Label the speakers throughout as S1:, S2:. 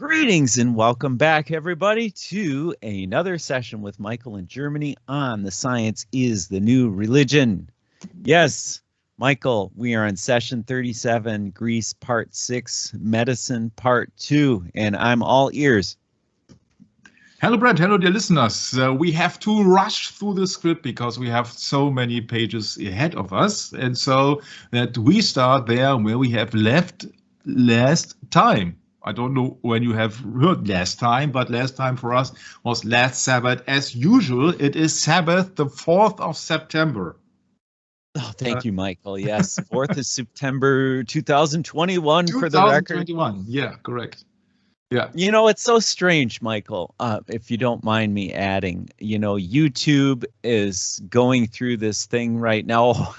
S1: Greetings and welcome back, everybody, to another session with Michael in Germany on The Science is the New Religion. Yes, Michael, we are on session 37, Greece part 6, medicine part 2, and I'm all ears.
S2: Hello, Brett. Hello, dear listeners. We have to rush through the script because we have so many pages ahead of us, and so that we start there where we have left last time. I don't know when you have heard last time, but last time for us was last Sabbath. As usual, it is Sabbath, the 4th of September.
S1: Oh, thank you, Michael. Yes, 4th of September 2021 for the record.
S2: 2021, yeah, correct. Yeah.
S1: You know, it's so strange, Michael, if you don't mind me adding, you know, YouTube is going through this thing right now.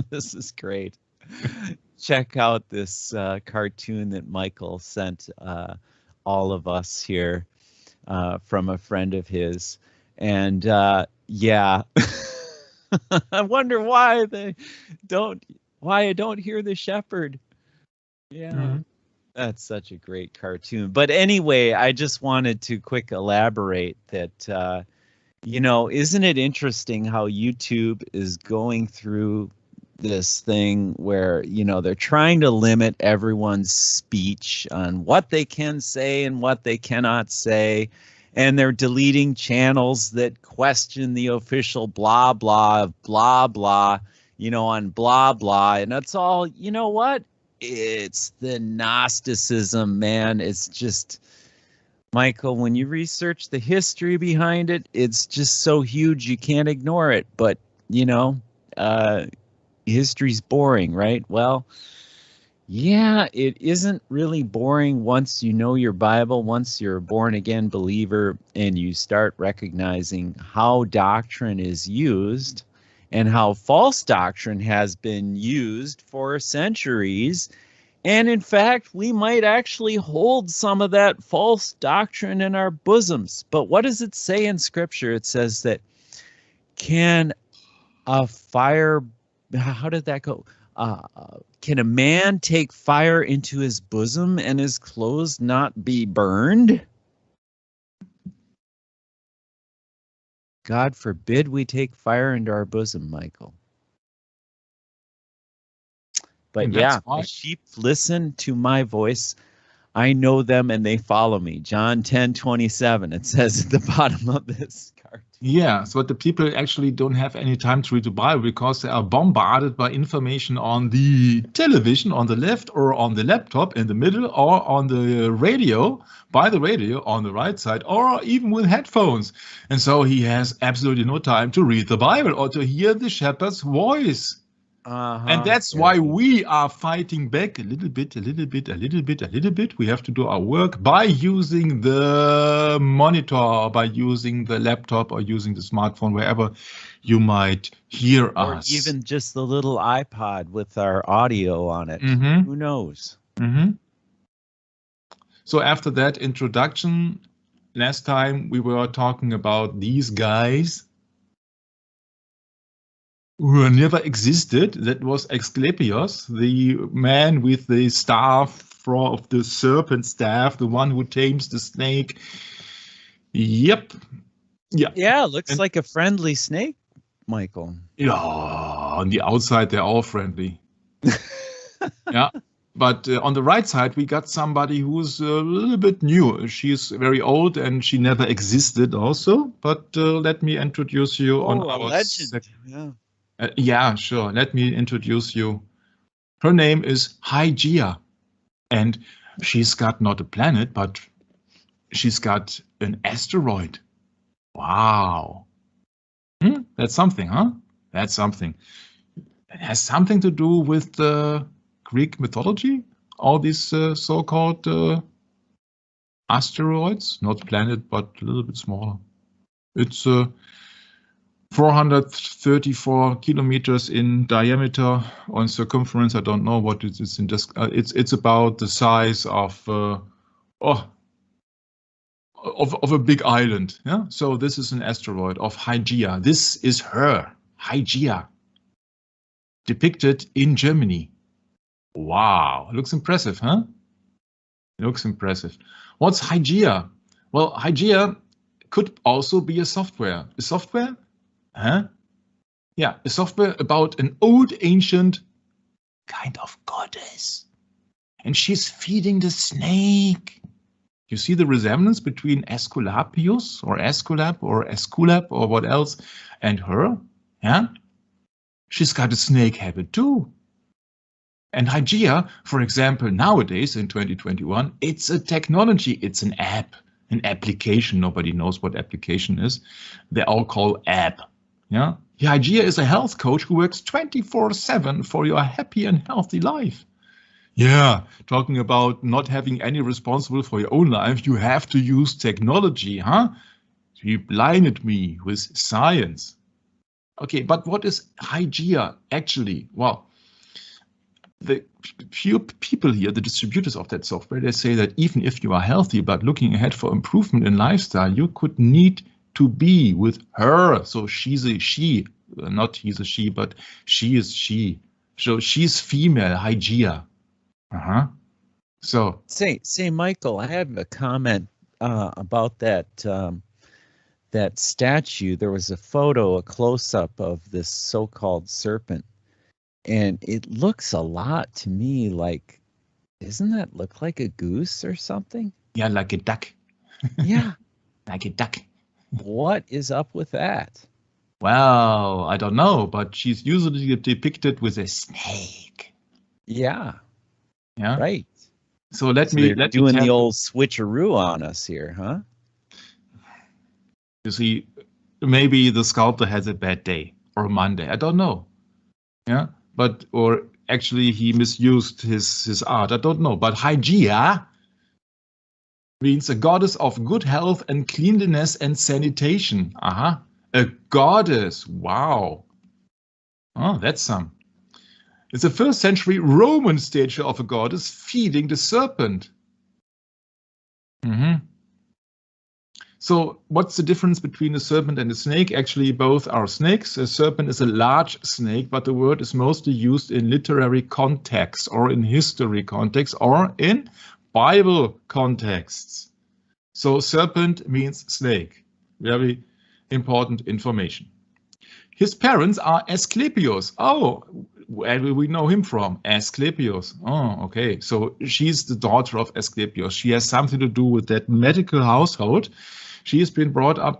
S1: This is great. Check out this cartoon that Michael sent all of us here from a friend of his. And yeah, I wonder why I don't hear the shepherd. Yeah. Mm-hmm. That's such a great cartoon. But anyway, I just wanted to quick elaborate that, you know, isn't it interesting how YouTube is going through this thing where, you know, they're trying to limit everyone's speech on what they can say and what they cannot say. And they're deleting channels that question the official blah, blah, of blah, blah, you know, on blah, blah. And that's all, you know what? It's the Gnosticism, man. It's just, Michael, when you research the history behind it, it's just so huge you can't ignore it. But, you know, history's boring, right? Well, yeah, it isn't really boring once you know your Bible, once you're a born-again believer and you start recognizing how doctrine is used and how false doctrine has been used for centuries. And in fact, we might actually hold some of that false doctrine in our bosoms. But what does it say in Scripture? It says that, can a fire, how did that go? Can a man take fire into his bosom and his clothes not be burned? God forbid we take fire into our bosom, Michael. But yeah, my sheep listen to my voice. I know them and they follow me. John 10:27. It says at the bottom of this cartoon.
S2: Yeah, so the people actually don't have any time to read the Bible because they are bombarded by information on the television on the left or on the laptop in the middle or on the radio, by the radio on the right side, or even with headphones. And so he has absolutely no time to read the Bible or to hear the shepherd's voice. And that's why we are fighting back a little bit. We have to do our work by using the monitor, or by using the laptop, or using the smartphone, wherever you might hear us.
S1: Or even just the little iPod with our audio on it.
S2: Mm-hmm.
S1: Who knows?
S2: Mm-hmm. So after that introduction, last time we were talking about these guys who never existed. That was Asclepius, the man with the staff of the serpent staff, the one who tames the snake. Yep. Yeah.
S1: Yeah, looks like a friendly snake, Michael.
S2: Yeah, on the outside they're all friendly. Yeah. But on the right side, we got somebody who's a little bit new. She's very old and she never existed also. But let me introduce you on our
S1: legend. Yeah.
S2: Yeah, sure. Let me introduce you. Her name is Hygiea, and she's got not a planet, but she's got an asteroid. Wow. That's something, huh? That's something. It has something to do with the Greek mythology. All these so-called asteroids, not planet, but a little bit smaller. It's 434 kilometers in diameter. On circumference, I don't know what it is in just. It's about the size of a big island. Yeah. So this is an asteroid of Hygiea. This is her, Hygiea, depicted in Germany. Wow, looks impressive, huh? It looks impressive. What's Hygiea? Well, Hygiea could also be a software. A software? Huh? Yeah, a software about an old ancient kind of goddess. And she's feeding the snake. You see the resemblance between Aesculapius or Esculap or what else and her? Yeah? She's got a snake habit too. And Hygiea, for example, nowadays in 2021, it's a technology, it's an app, an application. Nobody knows what application is. They all call app. Yeah? Hygiea is a health coach who works 24/7 for your happy and healthy life. Yeah, talking about not having any responsible for your own life, you have to use technology, huh? You blinded me with science. Okay, but what is Hygiea actually? Well, the few people here, the distributors of that software, they say that even if you are healthy but looking ahead for improvement in lifestyle, you could need to be with her. So she's a she, not he's a she, but she is she. So she's female, Hygiea. So
S1: say Michael, I have a comment about that that statue. There was a photo, a close-up of this so-called serpent, and it looks a lot to me like, doesn't that look like a goose or something?
S2: Yeah, like a duck.
S1: Yeah.
S2: Like a duck.
S1: What is up with that?
S2: Well, I don't know, but she's usually depicted with a snake.
S1: Yeah.
S2: Yeah.
S1: Right.
S2: So let me
S1: doing the old switcheroo on us here, huh?
S2: You see, maybe the sculptor has a bad day or a Monday. I don't know. Yeah, but or actually he misused his art. I don't know. But Hygiea means a goddess of good health and cleanliness and sanitation. A goddess. Wow. Oh, that's some. It's a 1st century Roman statue of a goddess feeding the serpent. So what's the difference between a serpent and a snake? Actually, both are snakes. A serpent is a large snake, but the word is mostly used in literary context or in history context or in Bible contexts. So serpent means snake. Very important information. His parents are Asclepius. Oh, where do we know him from? Asclepius. Oh, okay. So she's the daughter of Asclepius. She has something to do with that medical household. She has been brought up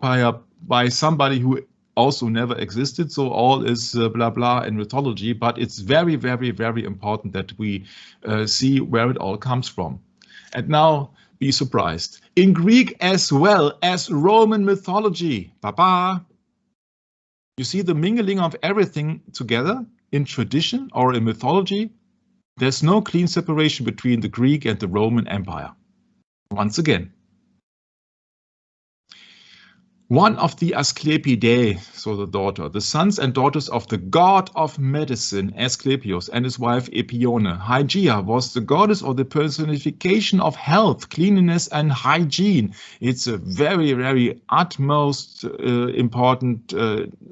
S2: by somebody who also never existed. So all is blah, blah in mythology. But it's very, very, very important that we see where it all comes from. And now be surprised. In Greek as well as Roman mythology. Baba. You see the mingling of everything together in tradition or in mythology. There's no clean separation between the Greek and the Roman Empire. Once again. One of the Asclepidae, so the daughter, the sons and daughters of the god of medicine, Asclepius, and his wife Epione. Hygiea was the goddess or the personification of health, cleanliness, and hygiene. It's a very, very utmost important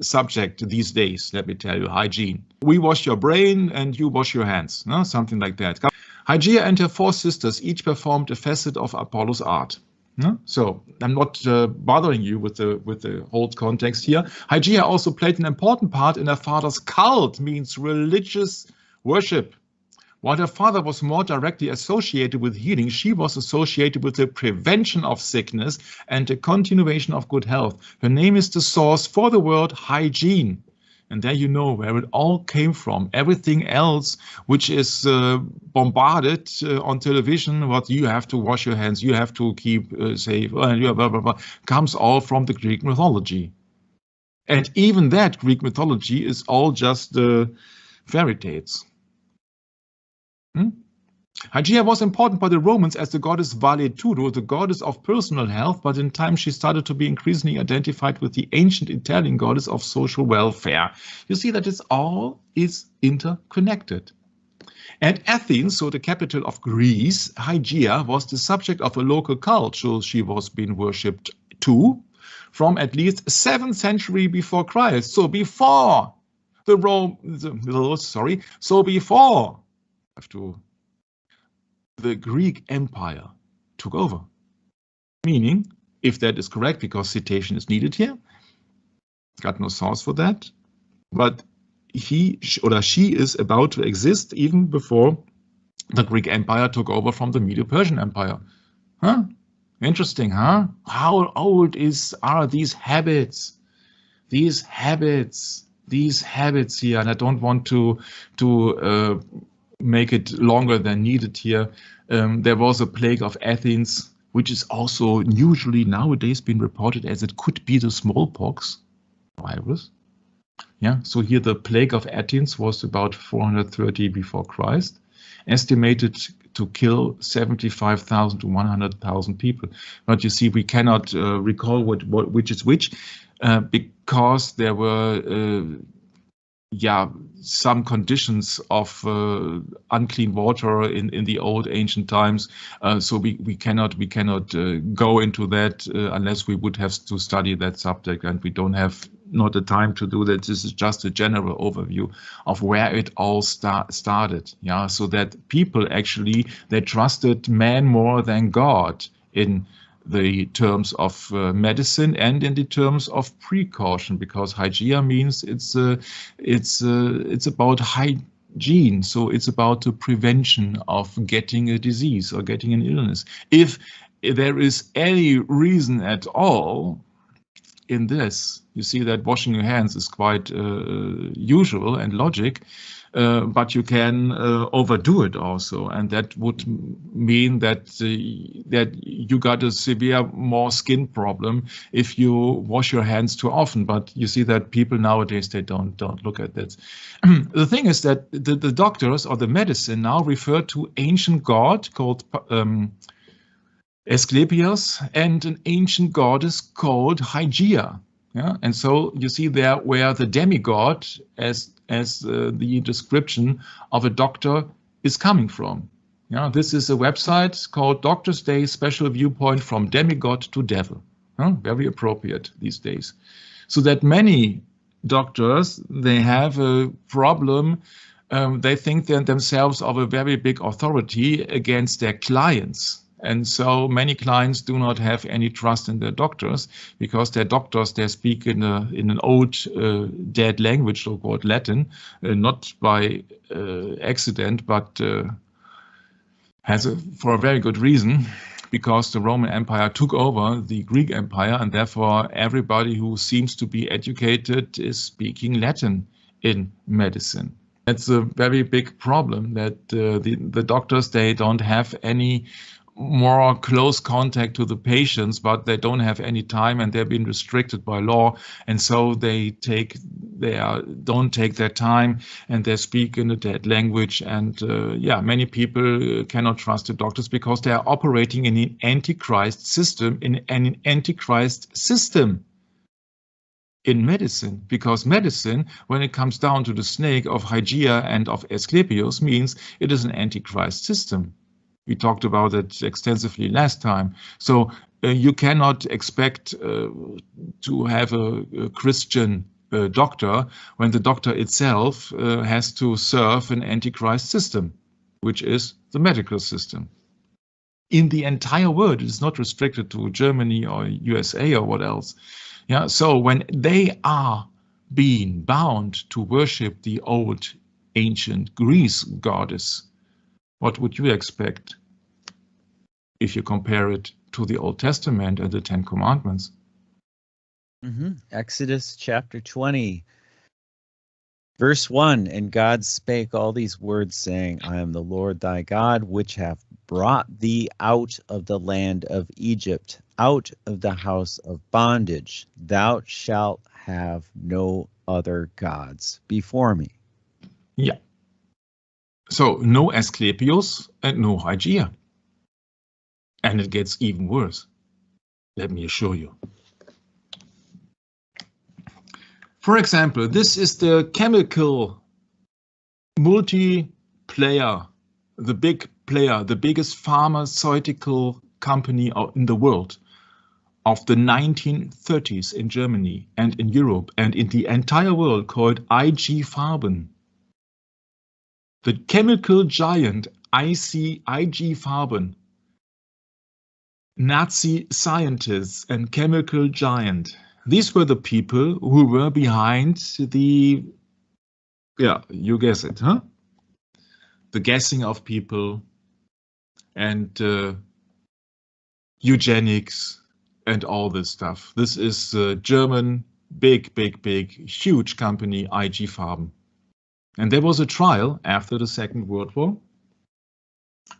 S2: subject these days, let me tell you, hygiene. We wash your brain and you wash your hands, no? Something like that. Hygiea and her 4 sisters each performed a facet of Apollo's art. No? So I'm not bothering you with the whole context here. Hygiea also played an important part in her father's cult, means religious worship. While her father was more directly associated with healing, she was associated with the prevention of sickness and the continuation of good health. Her name is the source for the word hygiene. And there you know where it all came from. Everything else which is bombarded on television, what you have to wash your hands, you have to keep safe, blah, blah, blah, blah, comes all from the Greek mythology. And even that Greek mythology is all just fairy tales. Hygiea was important by the Romans as the goddess Valetudo, the goddess of personal health, but in time she started to be increasingly identified with the ancient Italian goddess of social welfare. You see that it's all is interconnected. At Athens, so the capital of Greece, Hygiea was the subject of a local cult, so she was being worshipped too, from at least 7th century before Christ. So before the Greek Empire took over. Meaning, if that is correct, because citation is needed here, got no source for that, but he or she is about to exist even before the Greek Empire took over from the Medo Persian Empire. Huh? Interesting, huh? How old are these habits? These habits here, and I don't want to make it longer than needed here. There was a plague of Athens, which is also usually nowadays been reported as it could be the smallpox virus. Yeah, so here the plague of Athens was about 430 before Christ, estimated to kill 75,000 to 100,000 people. But you see, we cannot recall which is which, because there were some conditions of unclean water in the old ancient times. So we cannot go into that unless we would have to study that subject, and we don't have not the time to do that. This is just a general overview of where it all started. Yeah, so that people actually, they trusted man more than God in the terms of medicine and in the terms of precaution, because Hygiea means it's about hygiene. So it's about the prevention of getting a disease or getting an illness. If there is any reason at all in this, you see that washing your hands is quite usual and logic, but you can overdo it also, and that would mean that that you got a severe more skin problem if you wash your hands too often. But you see that people nowadays, they don't look at that. The thing is that the doctors or the medicine now refer to ancient god called Asclepius and an ancient goddess called Hygiea. Yeah, and so you see there where the demigod as the description of a doctor is coming from. Yeah, this is a website called Doctor's Day Special Viewpoint from Demigod to Devil. Very appropriate these days. So that many doctors, they have a problem. They think themselves of a very big authority against their clients. And so many clients do not have any trust in their doctors, because their doctors, they speak in an old dead language, so-called Latin, not by accident, but for a very good reason, because the Roman Empire took over the Greek Empire, and therefore everybody who seems to be educated is speaking Latin in medicine. That's a very big problem, that the doctors, they don't have any more close contact to the patients, but they don't have any time, and they've been restricted by law, and so they don't take their time, and they speak in a dead language. And many people cannot trust the doctors because they are operating in an antichrist system, in medicine, because medicine, when it comes down to the snake of Hygiea and of Asclepius, means it is an antichrist system. We talked about it extensively last time. So you cannot expect to have a Christian doctor when the doctor itself has to serve an antichrist system, which is the medical system. In the entire world, it is not restricted to Germany or USA or what else. Yeah. So when they are being bound to worship the old ancient Greece goddess, what would you expect if you compare it to the Old Testament and the Ten Commandments?
S1: Exodus chapter 20, verse 1, and God spake all these words, saying, I am the Lord thy God, which hath brought thee out of the land of Egypt, out of the house of bondage. Thou shalt have no other gods before me.
S2: Yeah. So no Asclepius and no Hygiea. And it gets even worse. Let me assure you. For example, this is the chemical multi-player, the big player, the biggest pharmaceutical company in the world of the 1930s in Germany and in Europe and in the entire world, called IG Farben. The chemical giant IG Farben Nazi scientists and chemical giant. These were the people who were behind the, yeah, you guess it, huh? The gassing of people and eugenics and all this stuff. This is German, big, huge company, IG Farben. And there was a trial after the Second World War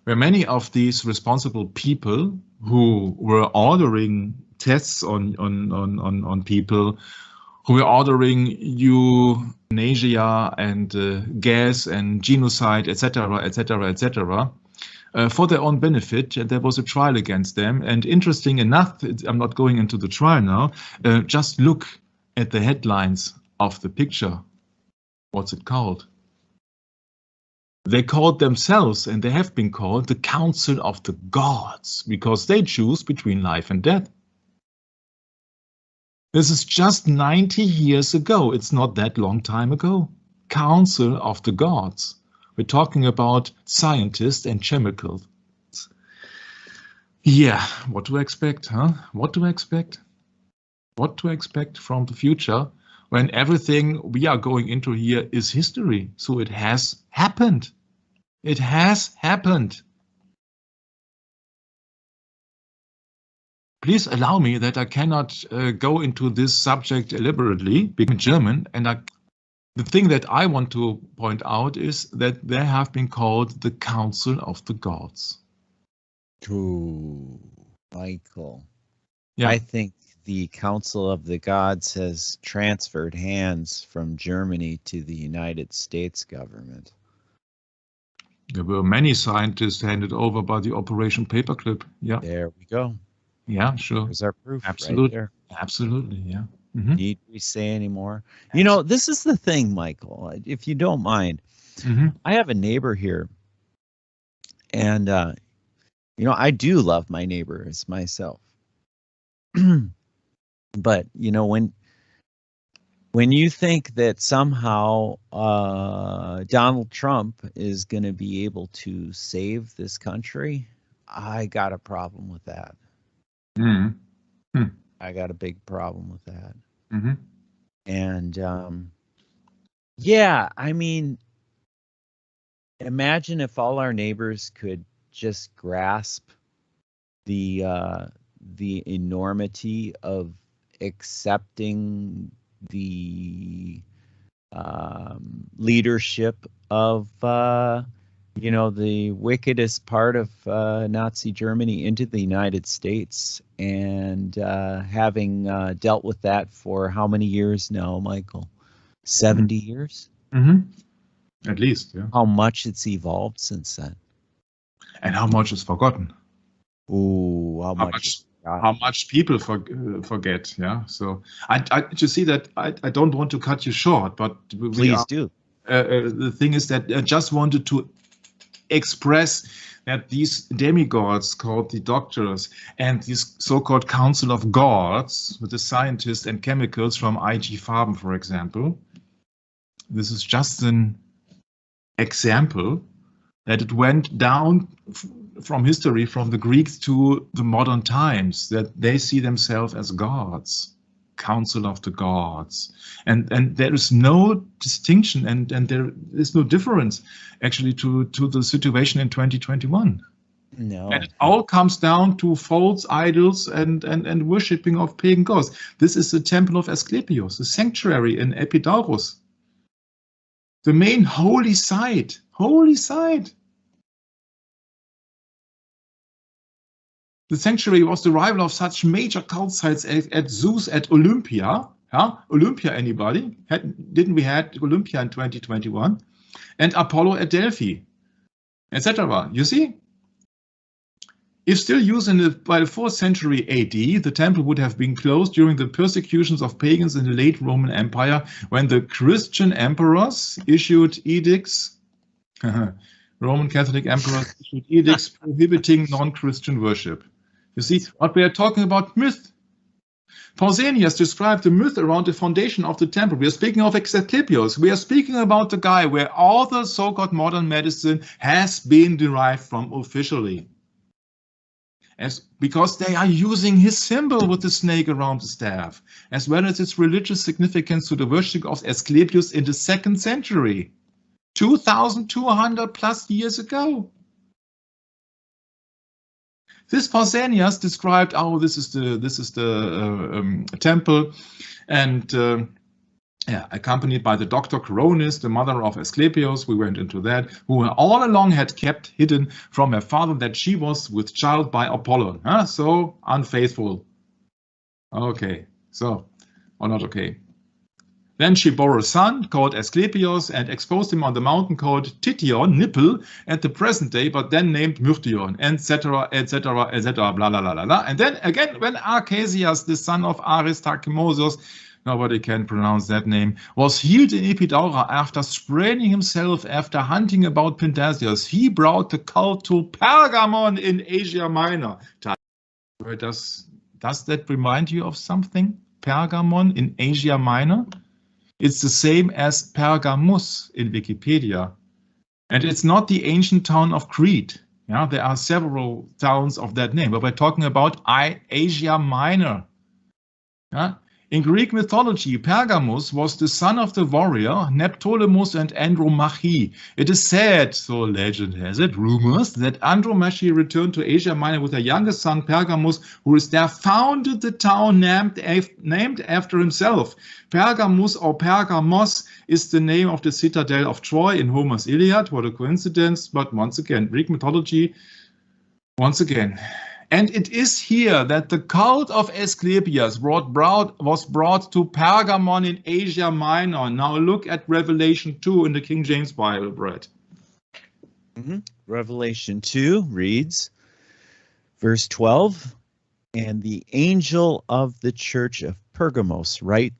S2: where many of these responsible people who were ordering tests on people, who were ordering euthanasia and gas and genocide, etc., for their own benefit, and there was a trial against them. And interesting enough, I'm not going into the trial now, just look at the headlines of the picture. What's it called? They called themselves, and they have been called, the Council of the Gods, because they choose between life and death. This is just 90 years ago. It's not that long time ago. Council of the Gods. We're talking about scientists and chemicals. Yeah, what to expect, huh? What to expect? What to expect from the future when everything we are going into here is history? So it has happened. It has happened. Please allow me that I cannot go into this subject elaborately, being German, and the thing that I want to point out is that they have been called the Council of the Gods.
S1: Ooh, Michael.
S2: Yeah.
S1: I think the Council of the Gods has transferred hands from Germany to the United States government.
S2: There were many scientists handed over by the Operation Paperclip. Yeah.
S1: There we go.
S2: Yeah, sure.
S1: There's our proof.
S2: Absolutely.
S1: Right there.
S2: Absolutely. Yeah.
S1: Mm-hmm. Need we say any more? You know, this is the thing, Michael, if you don't mind.
S2: Mm-hmm.
S1: I have a neighbor here, and, you know, I do love my neighbors myself. But, you know, when you think that somehow Donald Trump is going to be able to save this country, I got a problem with that.
S2: Mm-hmm.
S1: I got a big problem with that.
S2: Mm-hmm.
S1: And yeah, I mean, imagine if all our neighbors could just grasp the enormity of accepting the leadership of you know, the wickedest part of Nazi Germany into the United States, and having dealt with that for how many years now, Michael? 70 years?
S2: Mm-hmm. At least, yeah.
S1: How much it's evolved since then.
S2: And how much is forgotten.
S1: Ooh,
S2: how much people forget, yeah. So I just see that I don't want to cut you short, but
S1: please do.
S2: The thing is that I just wanted to express that these demigods called the doctors and this so-called Council of Gods with the scientists and chemicals from IG Farben, for example, this is just an example that it went down from history, from the Greeks to the modern times, that they see themselves as gods, Council of the Gods. And there is no distinction and there is no difference actually to the situation in 2021.
S1: No.
S2: And it all comes down to false idols and worshipping of pagan gods. This is the temple of Asclepius, the sanctuary in Epidaurus. The main holy site. The sanctuary was the rival of such major cult sites at Zeus at Olympia. Yeah? Olympia, anybody? Didn't we had Olympia in 2021? And Apollo at Delphi, etc. You see? If still used by the 4th century AD, the temple would have been closed during the persecutions of pagans in the late Roman Empire, when the Christian emperors issued edicts. Roman Catholic emperors issued edicts prohibiting non-Christian worship. You see, what we are talking about myth. Pausanias described the myth around the foundation of the temple. We are speaking of Asclepius. We are speaking about the guy where all the so-called modern medicine has been derived from officially. because they are using his symbol with the snake around the staff, as well as its religious significance to the worship of Asclepius in the 2nd century, 2,200 plus years ago. This Pausanias described, oh, this is the temple, and yeah, accompanied by the doctor Coronis, the mother of Asclepius, we went into that, who all along had kept hidden from her father that she was with child by Apollon. Huh? So unfaithful. Okay, so, or not okay. Then she bore a son called Asclepius and exposed him on the mountain called Tition, nipple, at the present day, but then named Myrtion, etc., etc., etc., blah, blah, blah, blah, blah. And then again, when Arcesias, the son of Aristachemosus, nobody can pronounce that name, was healed in Epidaura after spraining himself after hunting about Pindasius, he brought the cult to Pergamon in Asia Minor. Does that remind you of something? Pergamon in Asia Minor? It's the same as Pergamus in Wikipedia. And it's not the ancient town of Crete. Yeah, there are several towns of that name, but we're talking about Asia Minor. Yeah? In Greek mythology, Pergamus was the son of the warrior Neoptolemus and Andromache. It is said, so legend has it, rumors, that Andromache returned to Asia Minor with her youngest son Pergamus, who is there founded the town named after himself. Pergamus or Pergamos is the name of the citadel of Troy in Homer's Iliad. What a coincidence, but once again, Greek mythology, once again. And it is here that the cult of Asclepius was brought to Pergamon in Asia Minor. Now look at Revelation 2 in the King James Bible, Brett.
S1: Revelation 2 reads, verse 12, and the angel of the church of Pergamos write,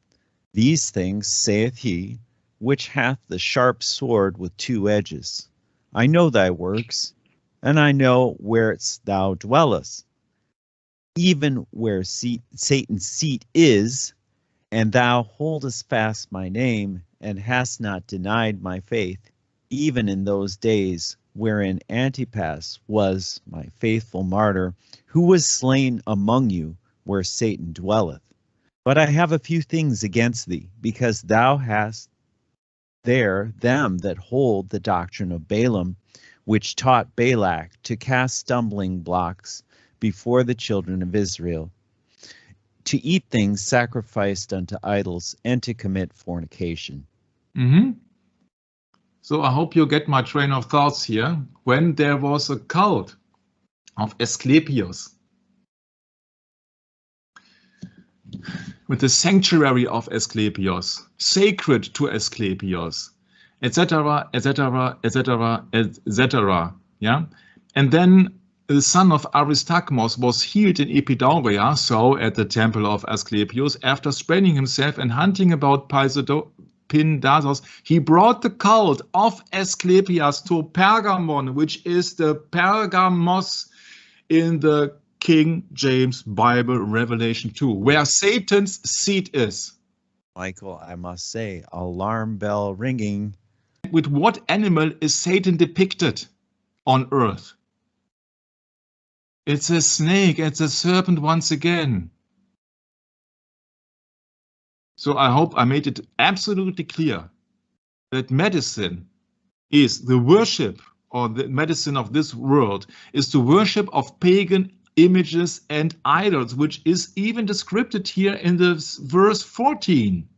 S1: these things saith he, which hath the sharp sword with 2 edges. I know thy works, and I know where thou dwellest, even where Satan's seat is, and thou holdest fast my name, and hast not denied my faith, even in those days wherein Antipas was my faithful martyr, who was slain among you, where Satan dwelleth. But I have a few things against thee, because thou hast there them that hold the doctrine of Balaam, which taught Balak to cast stumbling blocks before the children of Israel, to eat things sacrificed unto idols, and to commit fornication.
S2: So I hope you get my train of thoughts here. When there was a cult of Asclepius, with the sanctuary of Asclepius, sacred to Asclepius, etc., etc., etc., etc. Yeah, and then the son of Aristachemus was healed in Epidaura, so at the temple of Asclepius, after spraining himself and hunting about Pindasius. He brought the cult of Asclepius to Pergamon, which is the Pergamos in the King James Bible, Revelation 2, where Satan's seat is.
S1: Michael, I must say, alarm bell ringing.
S2: With what animal is Satan depicted on earth? It's a snake, it's a serpent once again. So I hope I made it absolutely clear that medicine is the worship, or the medicine of this world is the worship of pagan images and idols, which is even described here in the verse 14.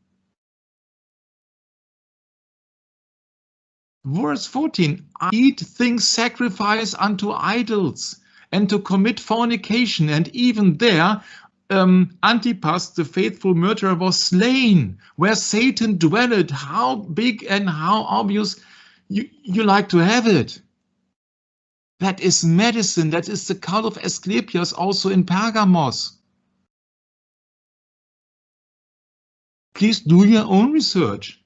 S2: Verse 14, eat things sacrificed unto idols, and to commit fornication, and even there Antipas, the faithful murderer, was slain, where Satan dwelled. How big and how obvious you like to have it. That is medicine. That is the cult of Asclepius also in Pergamos. Please do your own research.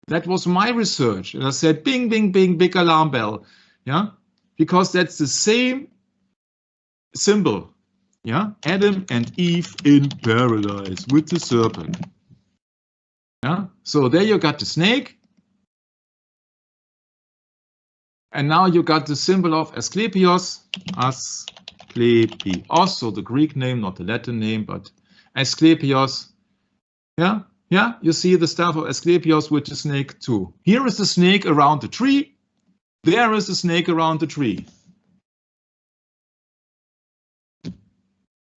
S2: That was my research. And I said, bing, bing, bing, big alarm bell. Yeah, because that's the same symbol. Yeah, Adam and Eve in paradise with the serpent. Yeah, so there you got the snake. And now you got the symbol of Asclepius, Also the Greek name, not the Latin name, but Asklepios. Yeah, yeah, you see the staff of Asklepios with the snake too. Here is the snake around the tree. There is the snake around the tree.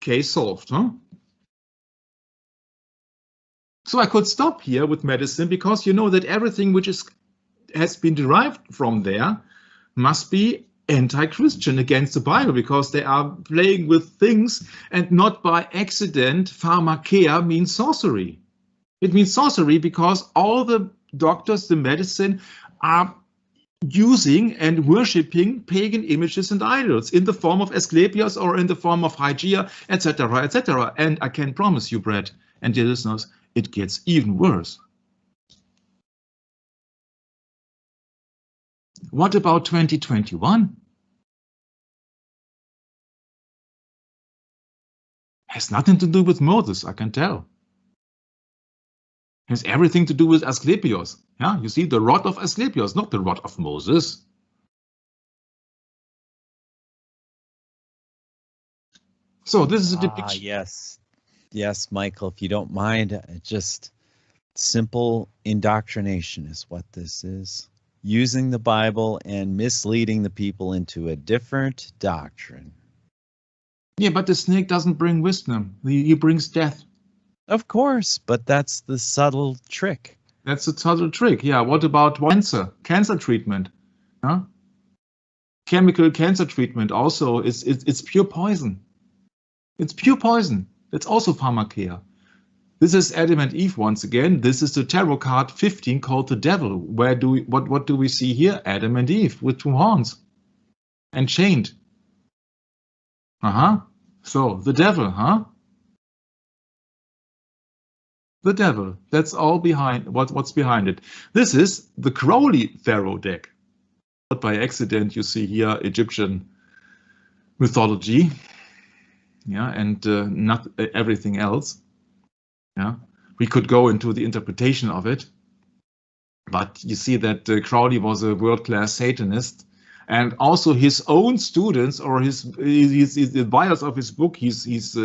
S2: Case solved, huh? So I could stop here with medicine because you know that everything which has been derived from there must be anti-Christian against the Bible, because they are playing with things, and not by accident pharmakeia means sorcery. It means sorcery because all the doctors, the medicine, are using and worshipping pagan images and idols in the form of Asclepius or in the form of Hygiea, etc., etc. And I can promise you, Bret and dear listeners, it gets even worse. What about 2021? Has nothing to do with Moses, I can tell. Has everything to do with Asclepius. Yeah, you see, the rod of Asclepius, not the rod of Moses. So this is a depiction.
S1: Yes, Michael, if you don't mind, just simple indoctrination is what this is. Using the Bible and misleading the people into a different doctrine.
S2: Yeah, but the snake doesn't bring wisdom. He brings death.
S1: Of course, but that's the subtle trick.
S2: That's a subtle trick. Yeah, what about cancer treatment? Huh? Chemical cancer treatment also, it's pure poison. It's pure poison. It's also pharmakeia. This is Adam and Eve once again. This is the tarot card 15 called the devil. What do we see here? Adam and Eve with 2 horns and chained. So the devil, huh? The devil. That's all behind what's behind it. This is the Crowley tarot deck. Not by accident, you see here Egyptian mythology. Yeah, and not everything else. Yeah, we could go into the interpretation of it, but you see that Crowley was a world-class Satanist, and also his own students or his advisors of his book, he's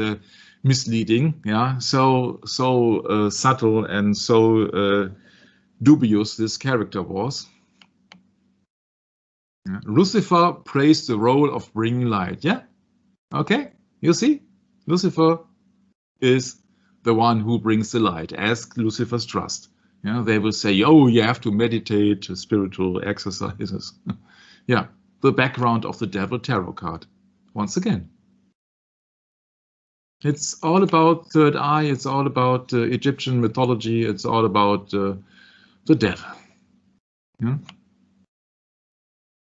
S2: misleading. Yeah, so subtle and so dubious this character was. Yeah. Lucifer plays the role of bringing light. Yeah, okay, you see, Lucifer is the one who brings the light. Ask Lucifer's trust. Yeah, they will say, oh, you have to meditate, spiritual exercises. Yeah, the background of the devil tarot card. Once again, it's all about third eye. It's all about Egyptian mythology. It's all about the devil. Yeah.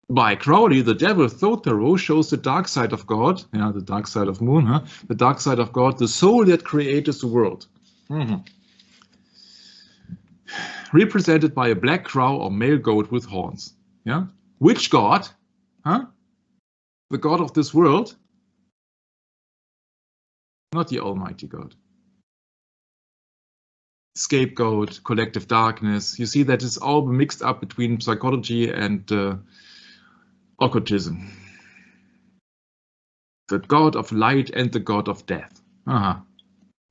S2: By Crowley, the devil thought tarot shows the dark side of God, yeah, the dark side of moon, huh? The dark side of God, the soul that created the world. Represented by a black crow or male goat with horns. Yeah, which God? Huh? The God of this world? Not the Almighty God. Scapegoat, collective darkness. You see that it's all mixed up between psychology and occultism. The God of light and the God of death.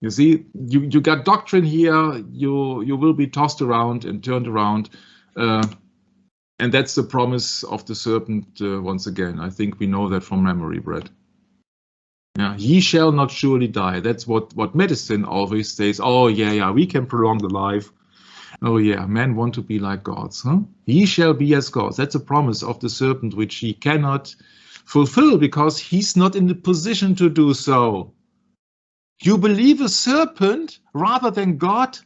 S2: You see, you got doctrine here. You will be tossed around and turned around, and that's the promise of the serpent. Once again, I think we know that from memory, Bret. Yeah, ye shall not surely die. That's what medicine always says. Oh yeah, we can prolong the life. Oh yeah, men want to be like gods, huh? He shall be as gods. That's a promise of the serpent which he cannot fulfill because he's not in the position to do so. You believe a serpent rather than God?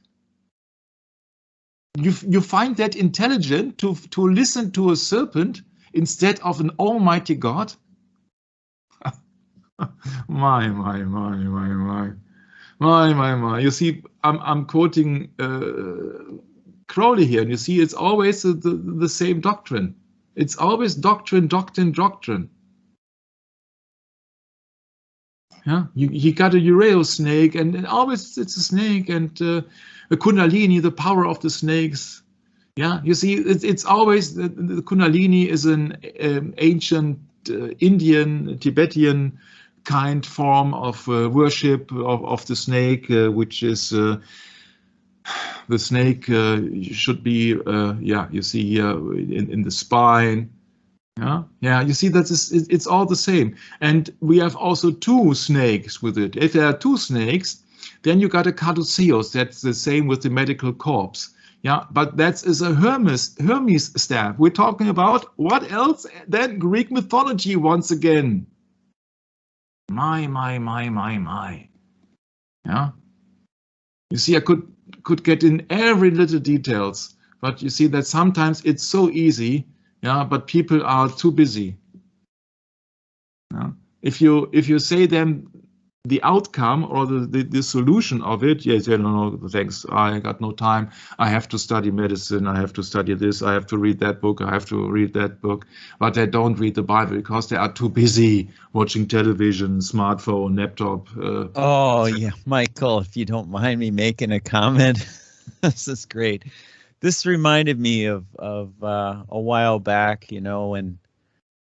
S2: You find that intelligent to listen to a serpent instead of an almighty God? My. You see, I'm quoting Crowley here, and you see it's always the same doctrine. It's always doctrine. Yeah, you got a Ureo snake, and always it's a snake, and the Kundalini, the power of the snakes. Yeah, you see, it's always the Kundalini is an ancient Indian, Tibetan kind form of worship of the snake, which is the snake should be, you see here in the spine. Yeah, you see that it's all the same. And we have also two snakes with it. If there are two snakes, then you got a caduceus. That's the same with the medical corpse. Yeah, but that is a Hermes staff. We're talking about what else than Greek mythology once again. My. Yeah. You see, I could get in every little details, but you see that sometimes it's so easy. Yeah, but people are too busy. Yeah. If you say them the outcome or the solution of it, yes, no, thanks, I got no time. I have to study medicine. I have to study this. I have to read that book. I have to read that book. But they don't read the Bible because they are too busy watching television, smartphone, laptop.
S1: Oh yeah, Michael, if you don't mind me making a comment, this is great. This reminded me of a while back, when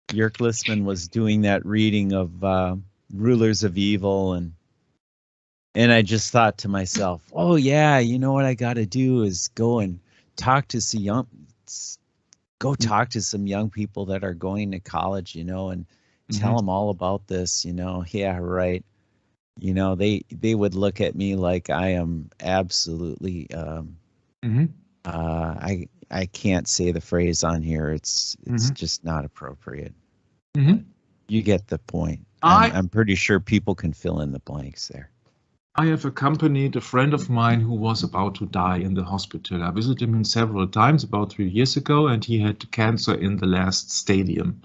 S1: Jörg Listman was doing that reading of Rulers of Evil, and I just thought to myself, oh yeah, you know what I got to do is go and talk to some young people that are going to college, and tell them all about this, yeah, right. They would look at me like I am absolutely I can't say the phrase on here. It's just not appropriate. You get the point. I'm pretty sure people can fill in the blanks there.
S2: I have accompanied a friend of mine who was about to die in the hospital. I visited him several times about 3 years ago, and he had cancer in the last stadium.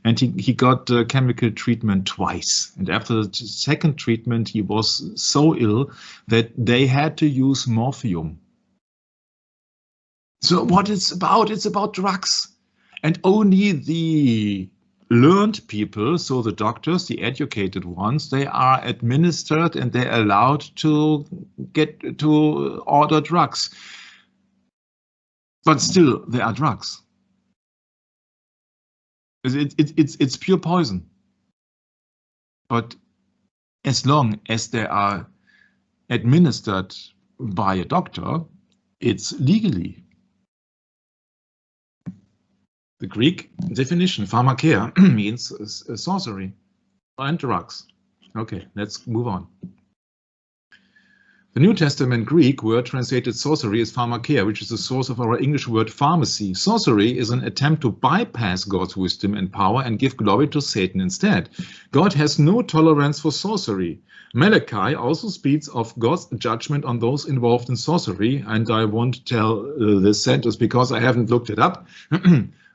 S2: And he got chemical treatment twice. And after the second treatment, he was so ill that they had to use morphium. So what it's about drugs. And only the learned people, so the doctors, the educated ones, they are administered and they're allowed to get to order drugs. But still, they are drugs. It's pure poison. But as long as they are administered by a doctor, it's legally. The Greek definition, pharmakeia, means sorcery and drugs. Okay, let's move on. The New Testament Greek word translated sorcery is pharmakeia, which is the source of our English word pharmacy. Sorcery is an attempt to bypass God's wisdom and power and give glory to Satan instead. God has no tolerance for sorcery. Malachi also speaks of God's judgment on those involved in sorcery, and I won't tell this sentence because I haven't looked it up.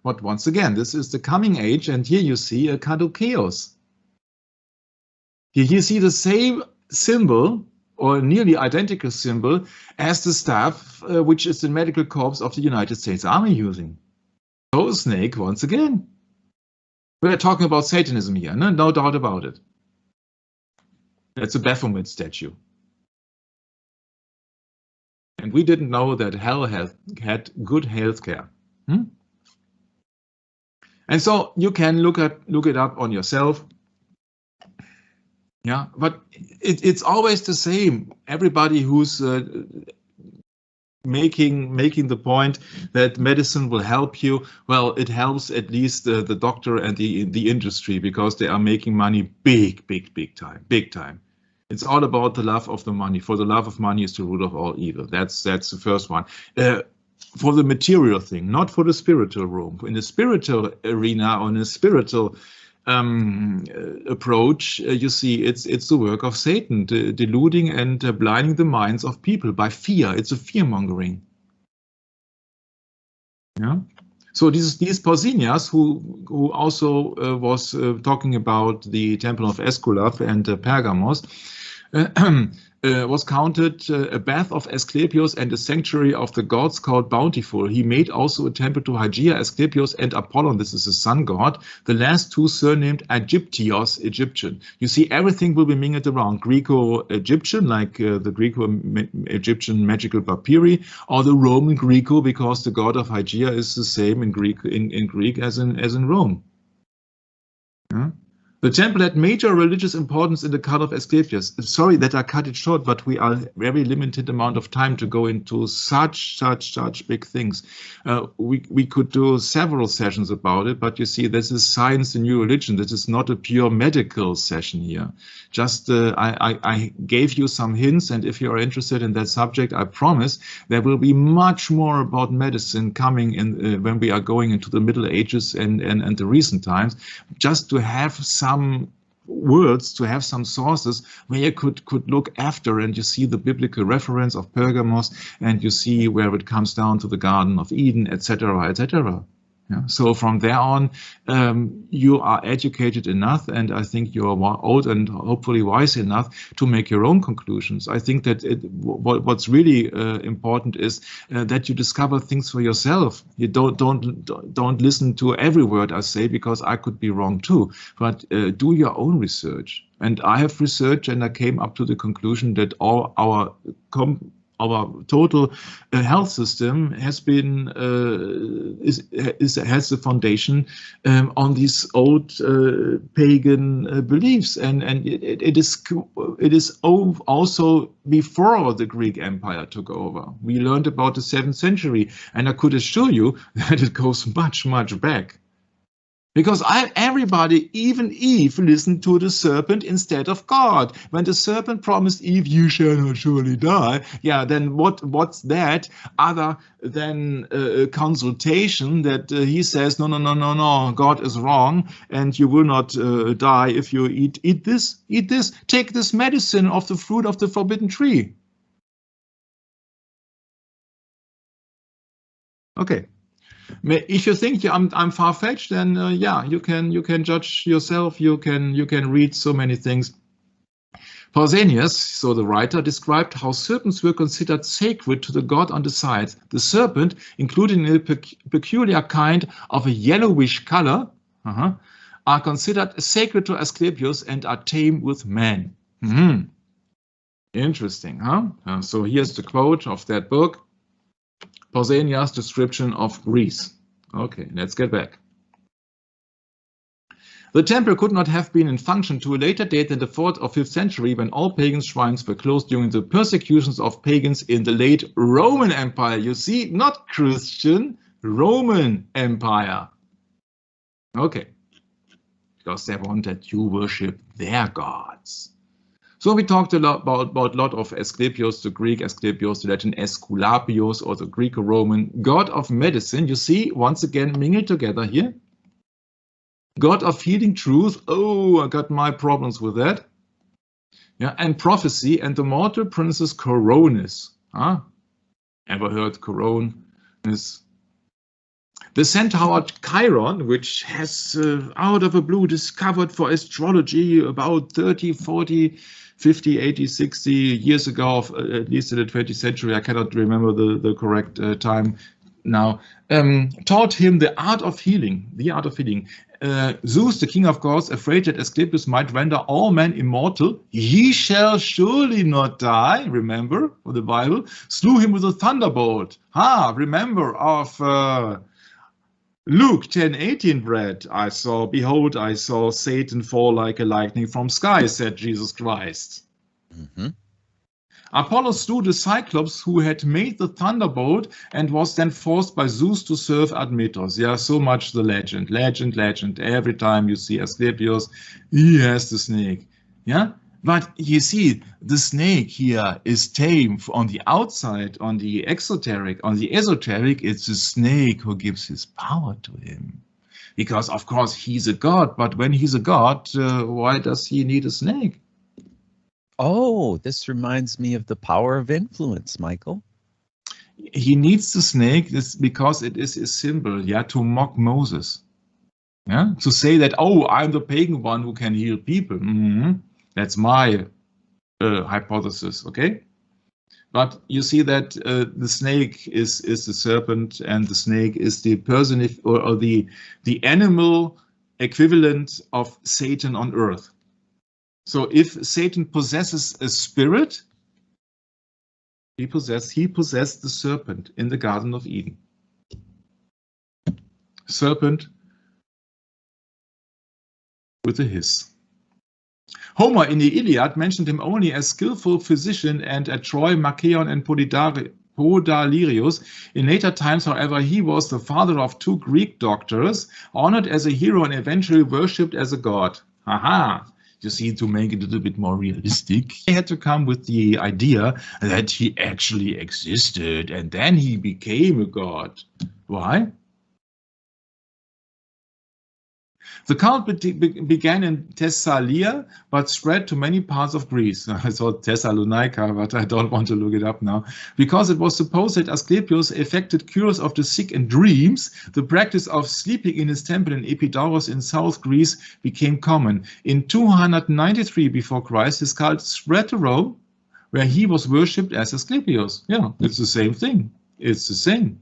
S2: But once again, this is the coming age, and here you see a kadukeos. Here you see the same symbol, or nearly identical symbol, as the staff, which is the medical corps of the United States Army using. So a snake once again. We are talking about Satanism here, no doubt about it. That's a Baphomet statue. And we didn't know that hell had good health care. And so you can look it up on yourself. Yeah, but it's always the same. Everybody who's making the point that medicine will help you, well, it helps at least the doctor and the industry, because they are making money big time. It's all about the love of the money. For the love of money is the root of all evil. That's the first one. For the material thing, not for the spiritual realm. In the spiritual arena, on a spiritual approach, you see, it's the work of Satan, deluding and blinding the minds of people by fear. It's a fear mongering. Yeah. So these Pausanias, who also was talking about the temple of Aesculape and Pergamos, was counted a bath of Asclepius and a sanctuary of the gods called Bountiful. He made also a temple to Hygiea, Asclepius, and Apollon. This is the sun god. The last two surnamed Aegyptios, Egyptian. You see, everything will be mingled around. Greco-Egyptian, like the Greco-Egyptian magical papyri, or the Roman Greco, because the god of Hygiea is the same in Greek as in Rome. Yeah? The temple had major religious importance in the cult of Asclepius. Sorry that I cut it short, but we are very limited amount of time to go into such big things. We could do several sessions about it, but you see, this is science, the new religion. This is not a pure medical session here. Just I gave you some hints, and if you are interested in that subject, I promise there will be much more about medicine coming in when we are going into the Middle Ages and the recent times, just to have some words, to have some sources where you could look after, and you see the biblical reference of Pergamos, and you see where it comes down to the Garden of Eden, etc., etc. Yeah. So from there on, you are educated enough, and I think you are old and hopefully wise enough to make your own conclusions. I think that what's really important is that you discover things for yourself. You don't listen to every word I say, because I could be wrong too. But do your own research. And I have researched, and I came up to the conclusion that all our total health system has been has the foundation on these old pagan beliefs, and it is also before the Greek Empire took over. We learned about the 7th century, and I could assure you that it goes much back. Because everybody, even Eve, listened to the serpent instead of God. When the serpent promised Eve, "You shall not surely die," yeah, then what's that other than a consultation that he says, no, God is wrong, and you will not die if you eat this, take this medicine of the fruit of the forbidden tree. Okay. If you think I'm far-fetched, then yeah, you can judge yourself. You can read so many things. Pausanias, so the writer, described how serpents were considered sacred to the god on the sides. The serpent, including a peculiar kind of a yellowish color, are considered sacred to Asclepius and are tame with man. Interesting, huh? So here's the quote of that book. Pausanias' description of Greece. Okay, let's get back. The temple could not have been in function to a later date than the 4th or 5th century, when all pagan shrines were closed during the persecutions of pagans in the late Roman Empire. You see, not Christian, Roman Empire. Okay, because they wanted you worship their gods. So we talked a lot about a lot of Asclepius, the Greek Asclepius, the Latin Aesculapius, or the Greco-Roman god of medicine. You see, once again, mingled together here. God of healing truth. Oh, I got my problems with that. Yeah, and prophecy, and the mortal princess Coronis. Ever heard Coronis? The centaur Chiron, which has out of the blue discovered for astrology about 30, 40, 50, 80, 60 years ago, at least in the 20th century, I cannot remember the correct time now, taught him the art of healing, Zeus, the king of gods, afraid that Asclepius might render all men immortal, he shall surely not die, remember, for the Bible, slew him with a thunderbolt. Remember of Luke 10:18, Bret, behold, I saw Satan fall like a lightning from sky, said Jesus Christ. Apollo slew the Cyclops who had made the thunderbolt and was then forced by Zeus to serve Admetus. Yeah, so much the legend. Every time you see Asclepius, he has the snake. Yeah, but you see, the snake here is tame on the outside, on the exoteric, on the esoteric. It's the snake who gives his power to him. Because, of course, he's a god, but when he's a god, why does he need a snake?
S1: Oh, this reminds me of the power of influence, Michael.
S2: He needs the snake because it is a symbol, yeah, to mock Moses. Yeah, to say that, oh, I'm the pagan one who can heal people. That's my hypothesis, okay? But you see that the snake is the serpent, and the snake is the person or the animal equivalent of Satan on earth. So if Satan possesses a spirit, he possessed the serpent in the Garden of Eden. Serpent with a hiss. Homer in the Iliad mentioned him only as skillful physician, and at Troy, Machaon and Podalirius. In later times, however, he was the father of 2 Greek doctors, honored as a hero and eventually worshipped as a god. Haha! You see, to make it a little bit more realistic, they had to come with the idea that he actually existed and then he became a god. Why? The cult began in Thessalia, but spread to many parts of Greece. I thought Thessalonica, but I don't want to look it up now. Because it was supposed that Asclepius effected cures of the sick in dreams, the practice of sleeping in his temple in Epidaurus in South Greece became common. In 293 before Christ, his cult spread to Rome, where he was worshipped as Asclepius. Yeah, it's the same thing. It's the same.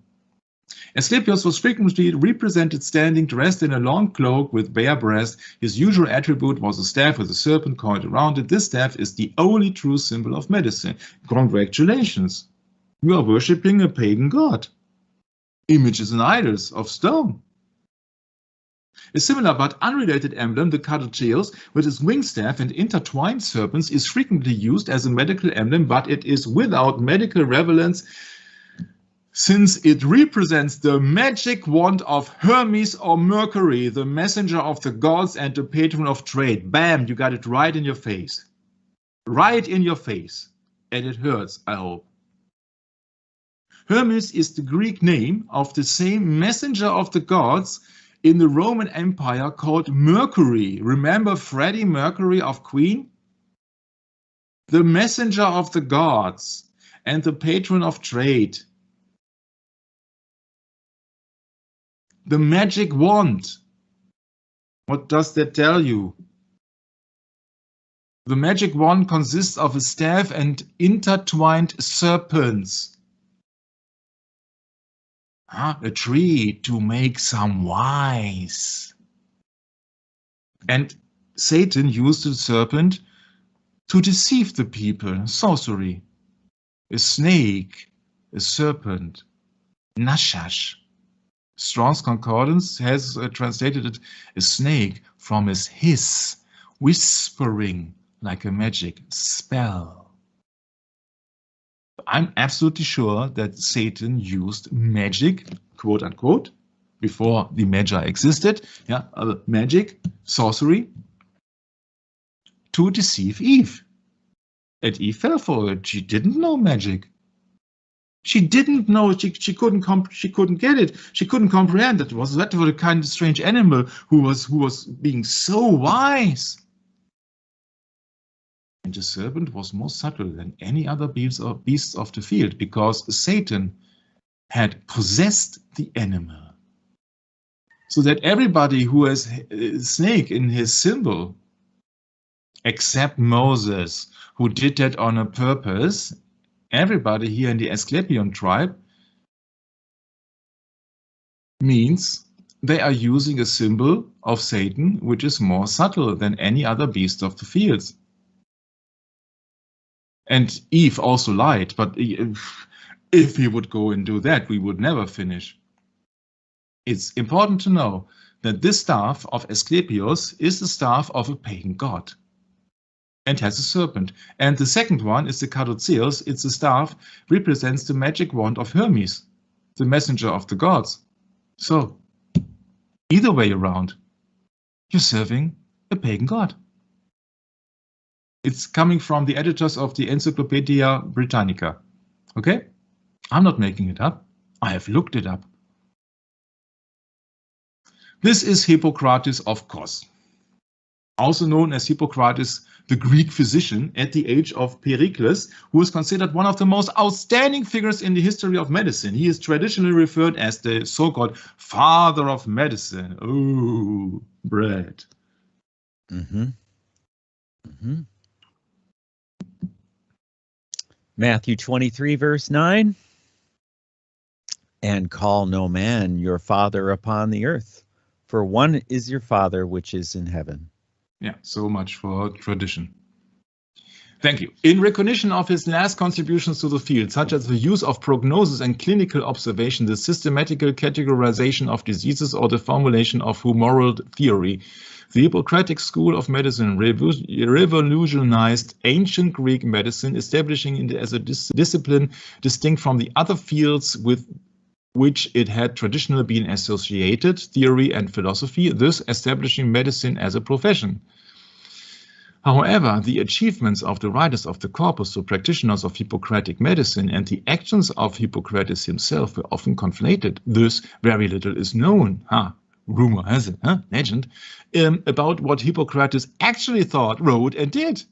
S2: Asclepius was frequently represented standing dressed in a long cloak with bare breast. His usual attribute was a staff with a serpent coiled around it. This staff is the only true symbol of medicine. Congratulations! You are worshipping a pagan god. Images and idols of stone. A similar but unrelated emblem, the caduceus, with its wing staff and intertwined serpents, is frequently used as a medical emblem, but it is without medical relevance, since it represents the magic wand of Hermes or Mercury, the messenger of the gods and the patron of trade. Bam, you got it right in your face. Right in your face. And it hurts, I hope. Hermes is the Greek name of the same messenger of the gods in the Roman Empire called Mercury. Remember Freddie Mercury of Queen? The messenger of the gods and the patron of trade. The magic wand. What does that tell you? The magic wand consists of a staff and intertwined serpents. A tree to make some wise. And Satan used the serpent to deceive the people. Sorcery. A snake, a serpent. Nashash. Strong's Concordance has translated it a snake from his hiss, whispering like a magic spell. I'm absolutely sure that Satan used magic, quote unquote, before the Magi existed, magic, sorcery, to deceive Eve. And Eve fell for it. She didn't know magic. She didn't know, she couldn't get it. She couldn't comprehend that was a kind of strange animal who was being so wise. And the serpent was more subtle than any other beasts of the field, because Satan had possessed the animal. So that everybody who has a snake in his symbol, except Moses, who did that on a purpose, everybody here in the Asclepian tribe, means they are using a symbol of Satan which is more subtle than any other beast of the fields. And Eve also lied, but if he would go and do that, we would never finish. It's important to know that this staff of Asclepius is the staff of a pagan god and has a serpent. And the second one is the caduceus. It's a staff, represents the magic wand of Hermes, the messenger of the gods. So, either way around, you're serving a pagan god. It's coming from the editors of the Encyclopedia Britannica. Okay? I'm not making it up. I have looked it up. This is Hippocrates of Kos, also known as Hippocrates, the Greek physician at the age of Pericles, who is considered one of the most outstanding figures in the history of medicine. He is traditionally referred as the so-called father of medicine. Oh, Bret.
S1: Matthew 23, verse 9. And call no man your father upon the earth, for one is your Father which is in heaven.
S2: Yeah, so much for tradition. Thank you. In recognition of his last contributions to the field, such as the use of prognosis and clinical observation, the systematical categorization of diseases, or the formulation of humoral theory, the Hippocratic school of medicine revolutionized ancient Greek medicine, establishing it as a discipline distinct from the other fields with which it had traditionally been associated, theory and philosophy, thus establishing medicine as a profession. However, the achievements of the writers of the corpus, the practitioners of Hippocratic medicine, and the actions of Hippocrates himself were often conflated. Thus, very little is known, rumor has it, legend, about what Hippocrates actually thought, wrote, and did.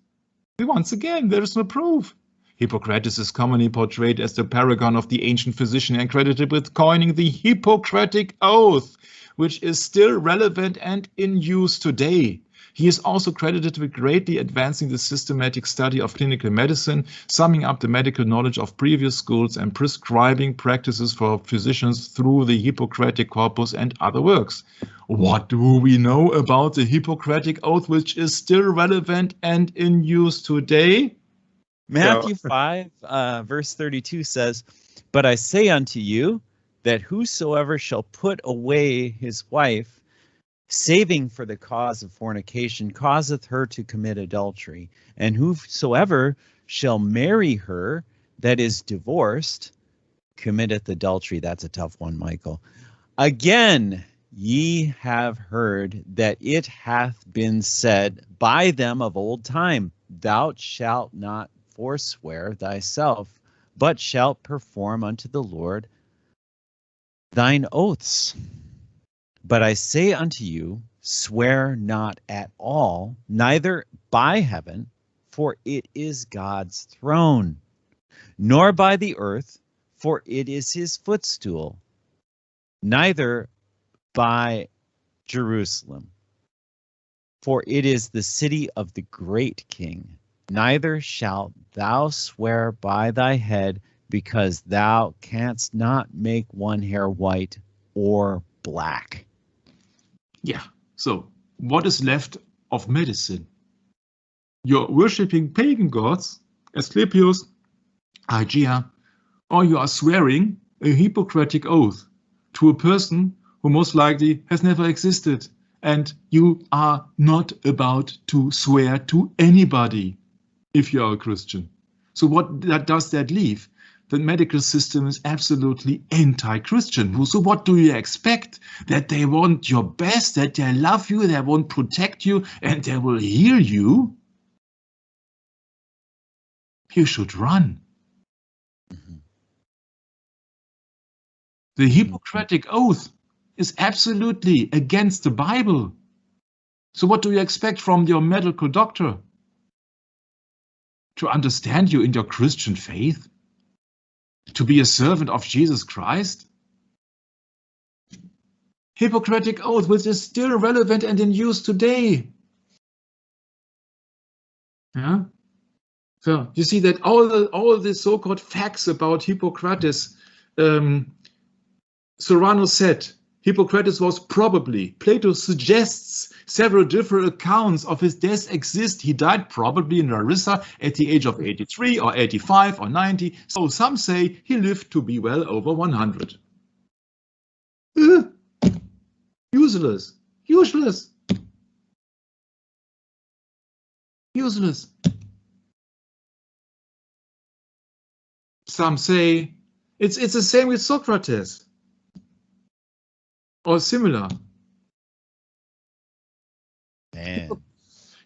S2: Once again, there is no proof. Hippocrates is commonly portrayed as the paragon of the ancient physician and credited with coining the Hippocratic Oath, which is still relevant and in use today. He is also credited with greatly advancing the systematic study of clinical medicine, summing up the medical knowledge of previous schools and prescribing practices for physicians through the Hippocratic corpus and other works. What do we know about the Hippocratic Oath, which is still relevant and in use today?
S1: Matthew 5, verse 32 says, "But I say unto you that whosoever shall put away his wife, saving for the cause of fornication, causeth her to commit adultery. And whosoever shall marry her that is divorced, committeth adultery." That's a tough one, Michael. "Again, ye have heard that it hath been said by them of old time, Thou shalt not forswear thyself, but shalt perform unto the Lord thine oaths. But I say unto you, swear not at all, neither by heaven, for it is God's throne, nor by the earth, for it is his footstool, neither by Jerusalem, for it is the city of the great King. Neither shalt thou swear by thy head, because thou canst not make one hair white or black."
S2: Yeah, so what is left of medicine? You're worshipping pagan gods, Asclepius, Hygiea, or you are swearing a Hippocratic oath to a person who most likely has never existed, and you are not about to swear to anybody if you are a Christian. So what does that leave? The medical system is absolutely anti-Christian. So what do you expect? That they want your best, that they love you, they won't protect you, and they will heal you? You should run. The Hippocratic Oath is absolutely against the Bible. So what do you expect from your medical doctor? To understand you in your Christian faith? To be a servant of Jesus Christ? Hippocratic Oath, which is still relevant and in use today. Yeah? So you see that all the so-called facts about Hippocrates, Serrano said, Hippocrates was probably, Plato suggests several different accounts of his death exist. He died probably in Larissa at the age of 83 or 85 or 90. So some say he lived to be well over 100. Useless. Useless. Useless. Some say it's the same with Socrates. Or similar.
S1: Man.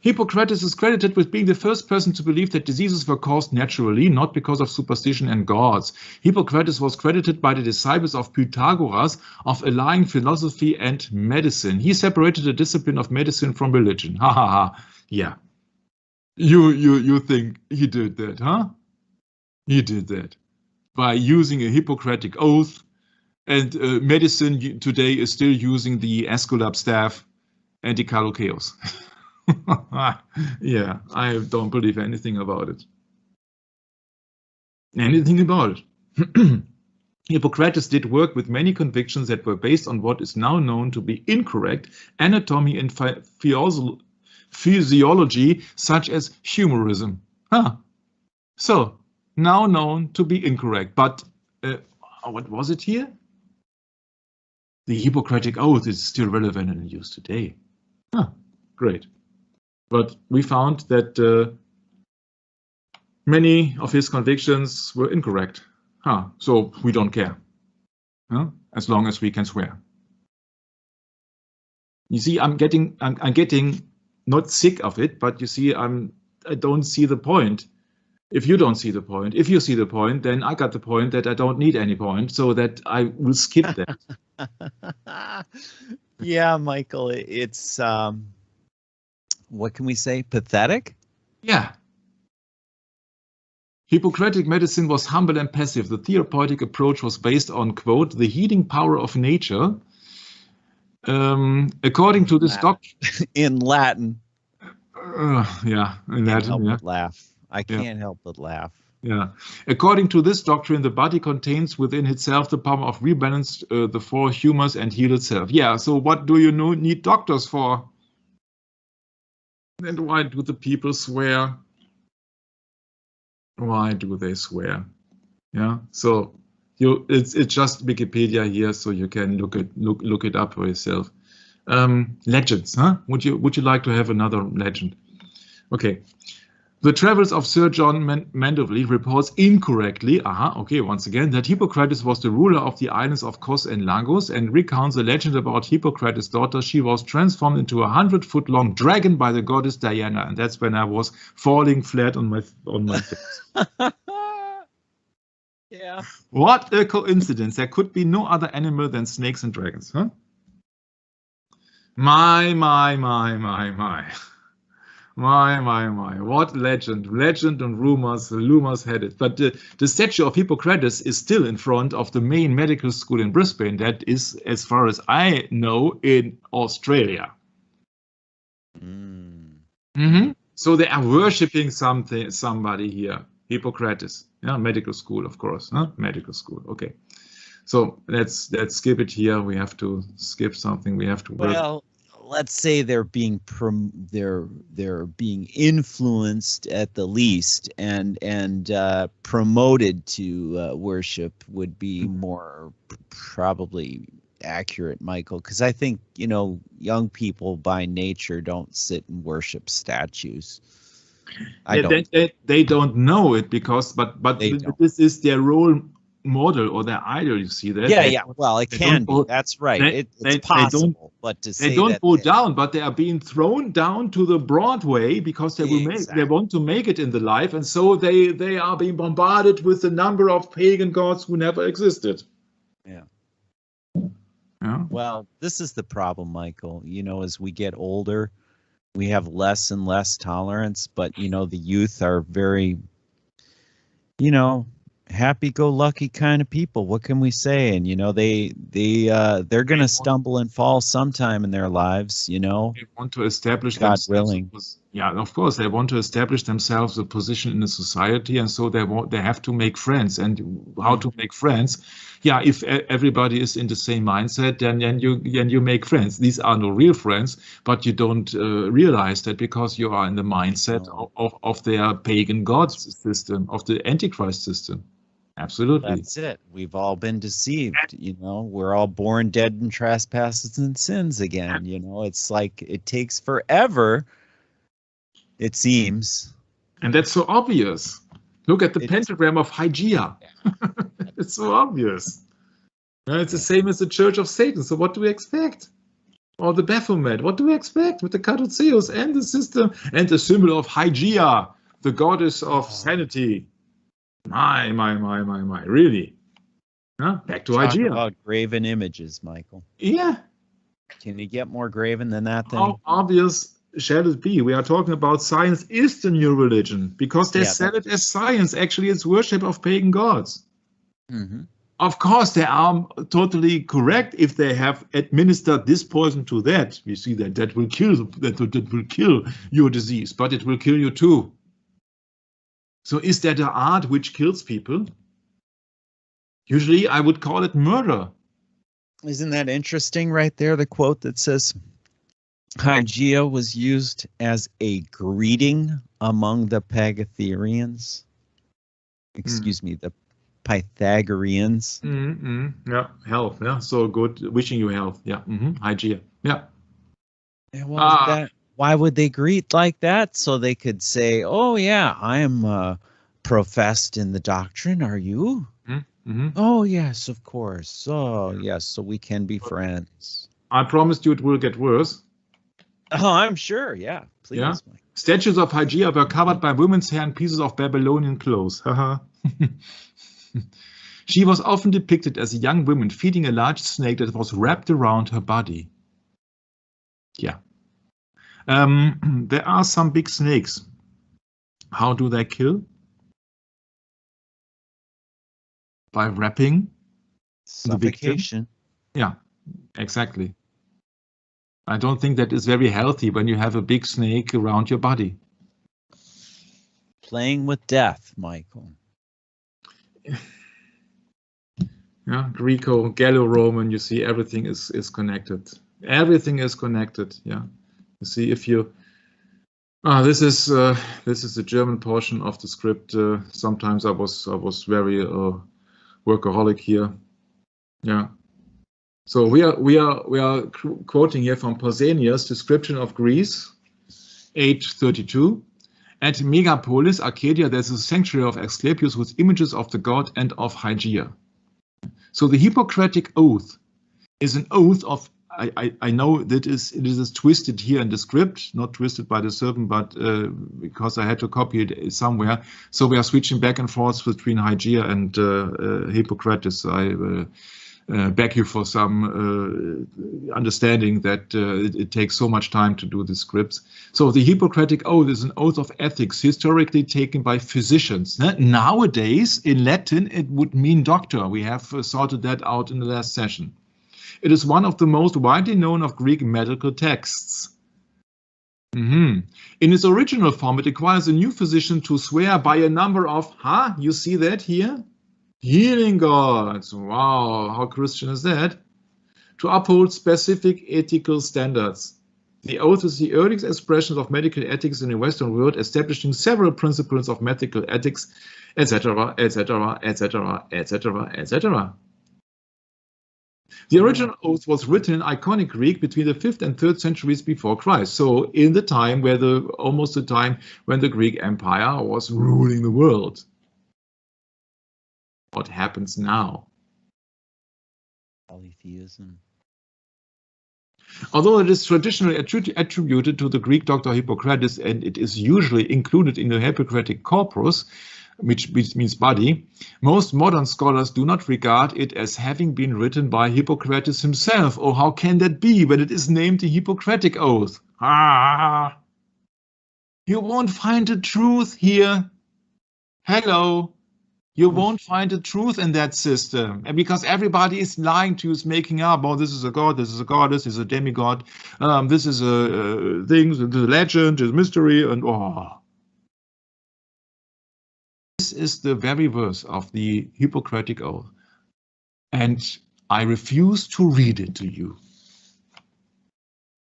S2: Hippocrates is credited with being the first person to believe that diseases were caused naturally, not because of superstition and gods. Hippocrates was credited by the disciples of Pythagoras of allying philosophy and medicine. He separated the discipline of medicine from religion. Ha ha ha. Yeah. You think he did that, huh? He did that by using a Hippocratic oath. And medicine today is still using the Aesculap staff and the Caduceus. Yeah, I don't believe anything about it. Anything about it. Hippocrates did work with many convictions that were based on what is now known to be incorrect anatomy and physiology, such as humorism. So now known to be incorrect. But what was it here? The Hippocratic Oath is still relevant and in use today. Great. But we found that many of his convictions were incorrect. So we don't care, as long as we can swear. You see, I'm getting not sick of it, but you see, I don't see the point. If you don't see the point, if you see the point, then I got the point that I don't need any point, so that I will skip that.
S1: Yeah, Michael, it's what can we say? Pathetic?
S2: Yeah. Hippocratic medicine was humble and passive. The therapeutic approach was based on, quote, the healing power of nature. According to this doctrine.
S1: In Latin.
S2: Yeah, in Latin, yeah.
S1: Laugh. I can't help but laugh.
S2: Yeah. According to this doctrine, the body contains within itself the power of rebalance the four humors and heal itself. Yeah, so what do you need doctors for? And why do the people swear? Why do they swear? Yeah, so it's just Wikipedia here, so you can look it up for yourself. Legends, huh? Would you like to have another legend? Okay. The Travels of Sir John Mandeville reports incorrectly, once again, that Hippocrates was the ruler of the islands of Kos and Lagos, and recounts a legend about Hippocrates' daughter. She was transformed into a 100-foot-long dragon by the goddess Diana, and that's when I was falling flat on my face.
S1: Yeah.
S2: What a coincidence! There could be no other animal than snakes and dragons, huh? My. What legend and rumors had it. But the statue of Hippocrates is still in front of the main medical school in Brisbane. That is, as far as I know, in Australia. So they are worshipping somebody here. Hippocrates. Yeah, medical school, of course. Huh? Medical school. Okay. So let's skip it here. We have to skip something. We have to work.
S1: Well, let's say they're being influenced at the least, and promoted to worship would be more probably accurate, Michael, because I think young people by nature don't sit and worship statues.
S2: They don't know it because this is their role model or their idol. You see that?
S1: Yeah. Well, it can be. That's right. It's possible, but to say
S2: they don't fall down, but they are being thrown down to the Broadway because they want to make it in the life, and so they are being bombarded with the number of pagan gods who never existed.
S1: Yeah.
S2: Yeah.
S1: Well, this is the problem, Michael. As we get older, we have less and less tolerance, but the youth are very, happy-go-lucky kind of people. What can we say? And they're going to stumble and fall sometime in their lives. They
S2: want to establish
S1: God willing.
S2: Yeah, of course, they want to establish themselves a position in the society, and so they have to make friends. And how to make friends? Yeah, if everybody is in the same mindset, then you make friends. These are no real friends, but you don't realize that because you are in the mindset of their pagan gods system, of the Antichrist system. Absolutely.
S1: That's it. We've all been deceived. We're all born dead in trespasses and sins again. It's like it takes forever, it seems.
S2: And that's so obvious. Look at the pentagram of Hygiea. It's so obvious. It's the same as the Church of Satan. So what do we expect? Or the Baphomet. What do we expect with the Caduceus and the system and the symbol of Hygiea, the goddess of sanity? My. Really? Back to
S1: Talk
S2: Hygiea.
S1: About graven images, Michael.
S2: Yeah.
S1: Can you get more graven than that thing?
S2: How obvious shall it be? We are talking about science is the new religion because they sell it as science. Actually, it's worship of pagan gods.
S1: Mm-hmm.
S2: Of course, they are totally correct if they have administered this poison to that. We see that will kill your disease, but it will kill you too. So is that an art which kills people? Usually I would call it murder.
S1: Isn't that interesting right there, the quote that says, Hygeia was used as a greeting among the Pythagoreans. Excuse me, the Pythagoreans.
S2: Yeah, health. Yeah, so good. Wishing you health. Yeah, Hygeia. Yeah.
S1: Well, why would they greet like that? So they could say, "Oh yeah, I am professed in the doctrine. Are you? Oh yes, of course. Oh yes, so we can be friends."
S2: I promised you it will get worse.
S1: Oh, I'm sure. Yeah, please.
S2: Yeah. Statues of Hygeia were covered by women's hair and pieces of Babylonian clothes. She was often depicted as a young woman feeding a large snake that was wrapped around her body. Yeah. There are some big snakes. How do they kill? By wrapping the victim. Yeah, exactly. I don't think that is very healthy when you have a big snake around your body.
S1: Playing with death, Michael.
S2: Yeah, Greco, Gallo-Roman, you see, everything is connected. Everything is connected. Yeah, you see, if you this is the German portion of the script. Sometimes I was very workaholic here. Yeah. So we are quoting here from Pausanias' description of Greece, 832. At Megapolis, Arcadia, there's a sanctuary of Asclepius with images of the god and of Hygeia. So the Hippocratic Oath is an oath of, I know that it is twisted here in the script, not twisted by the servant, but because I had to copy it somewhere. So we are switching back and forth between Hygeia and Hippocrates. I beg you for some understanding that it takes so much time to do the scripts. So the Hippocratic Oath is an oath of ethics historically taken by physicians. Nowadays, in Latin, it would mean doctor. We have sorted that out in the last session. It is one of the most widely known of Greek medical texts. In its original form, it requires a new physician to swear by a number of, you see that here? Healing gods. Wow, how Christian is that? To uphold specific ethical standards. The oath is the earliest expression of medical ethics in the Western world, establishing several principles of medical ethics, etc., etc., etc., etc., etc. The original oath was written in iconic Greek between the 5th and 3rd centuries before Christ. So in the time where almost the time when the Greek Empire was ruling the world. What happens now?
S1: Polytheism.
S2: Although it is traditionally attributed to the Greek doctor Hippocrates and it is usually included in the Hippocratic corpus, which means body, most modern scholars do not regard it as having been written by Hippocrates himself. Oh, how can that be when it is named the Hippocratic Oath? You won't find the truth here. Hello. You won't find the truth in that system. And because everybody is lying to you, is making up, oh, this is a god, this is a goddess, this is a demigod, this is a thing, this is a legend, this is mystery, and This is the very verse of the Hippocratic Oath. And I refuse to read it to you.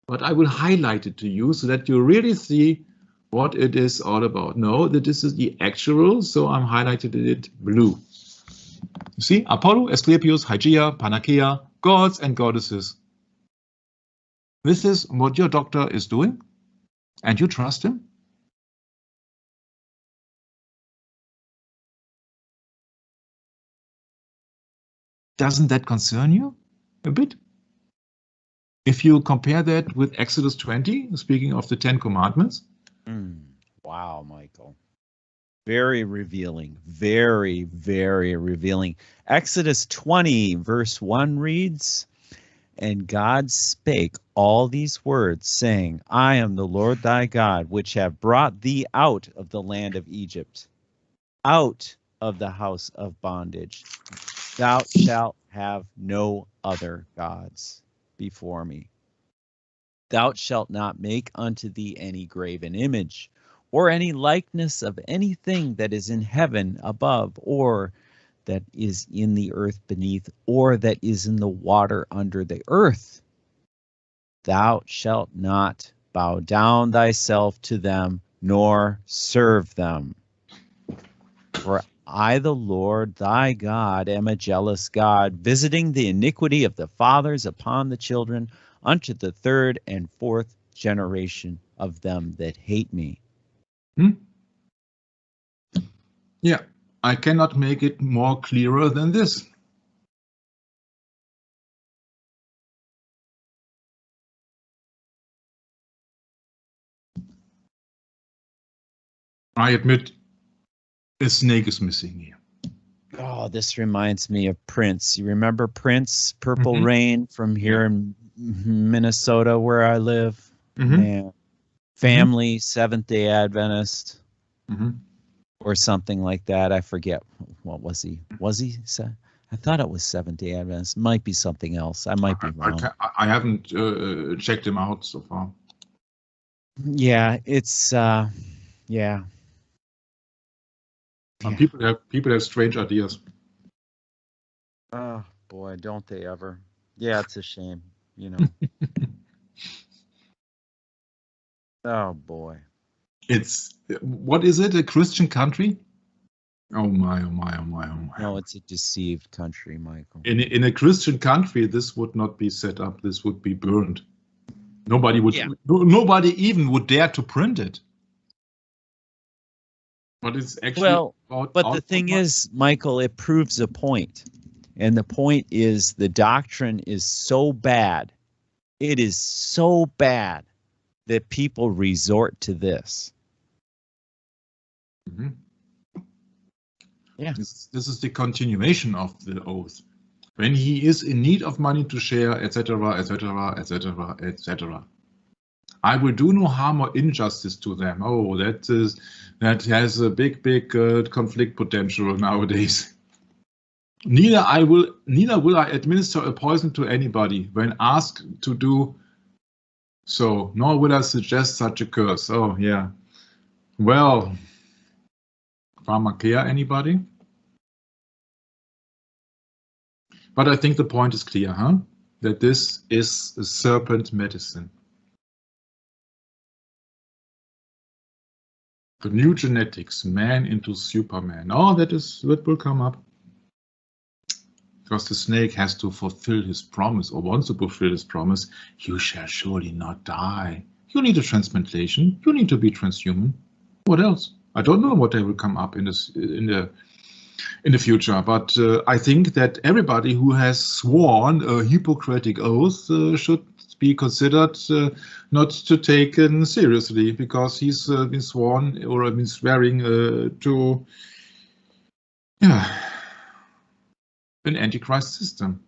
S2: But I will highlight it to you so that you really see what it is all about. No, that this is the actual, so I'm highlighted it blue. You see, Apollo, Asclepius, Hygeia, Panacea, gods and goddesses. This is what your doctor is doing, and you trust him? Doesn't that concern you a bit? If you compare that with Exodus 20, speaking of the 10 Commandments.
S1: Wow, Michael. Very revealing. Very, very revealing. Exodus 20, verse 1 reads, "And God spake all these words, saying, I am the Lord thy God, which have brought thee out of the land of Egypt, out of the house of bondage. Thou shalt have no other gods before me. Thou shalt not make unto thee any graven image, or any likeness of anything that is in heaven above, or that is in the earth beneath, or that is in the water under the earth. thou shalt not bow down thyself to them, nor serve them. For I, the Lord thy God, am a jealous God, visiting the iniquity of the fathers upon the children, unto the third and fourth generation of them that hate me.
S2: Yeah, I cannot make it more clearer than this. I admit a snake is missing here.
S1: Oh, this reminds me of Prince. You remember Prince, Purple Rain, from here in Minnesota where I live? Man, family, Seventh-day Adventist, or something like that. I forget. What was he? Was he? I thought it was Seventh-day Adventist. Might be something else. I might be wrong.
S2: I haven't checked him out so far.
S1: Yeah, it's yeah.
S2: People have strange ideas.
S1: Oh boy, don't they ever? Yeah, it's a shame, you know. Oh boy.
S2: What is it? A Christian country? Oh my, oh my, oh my, oh my.
S1: No, it's a deceived country, Michael.
S2: In a Christian country, this would not be set up. This would be burned. Nobody would. Yeah. Nobody even would dare to print it. But it's actually
S1: but the thing is, Michael, it proves a point. And the point is the doctrine is so bad. It is so bad that people resort to this. Yeah.
S2: This is the continuation of the oath. When he is in need of money to share, etc., etc., etc., etc. I will do no harm or injustice to them. Oh, that has a big conflict potential nowadays. Neither will I administer a poison to anybody when asked to do so, nor will I suggest such a curse. Oh yeah. Well, pharmakeia, anybody? But I think the point is clear, huh? That this is a serpent medicine. The new genetics, man into Superman. Oh, that will come up. Because the snake has to fulfill his promise, or wants to fulfill his promise. You shall surely not die. You need a transplantation. You need to be transhuman. What else? I don't know what they will come up in the future, but I think that everybody who has sworn a Hippocratic oath should be considered not to taken seriously, because he's been sworn or been swearing to an Antichrist system.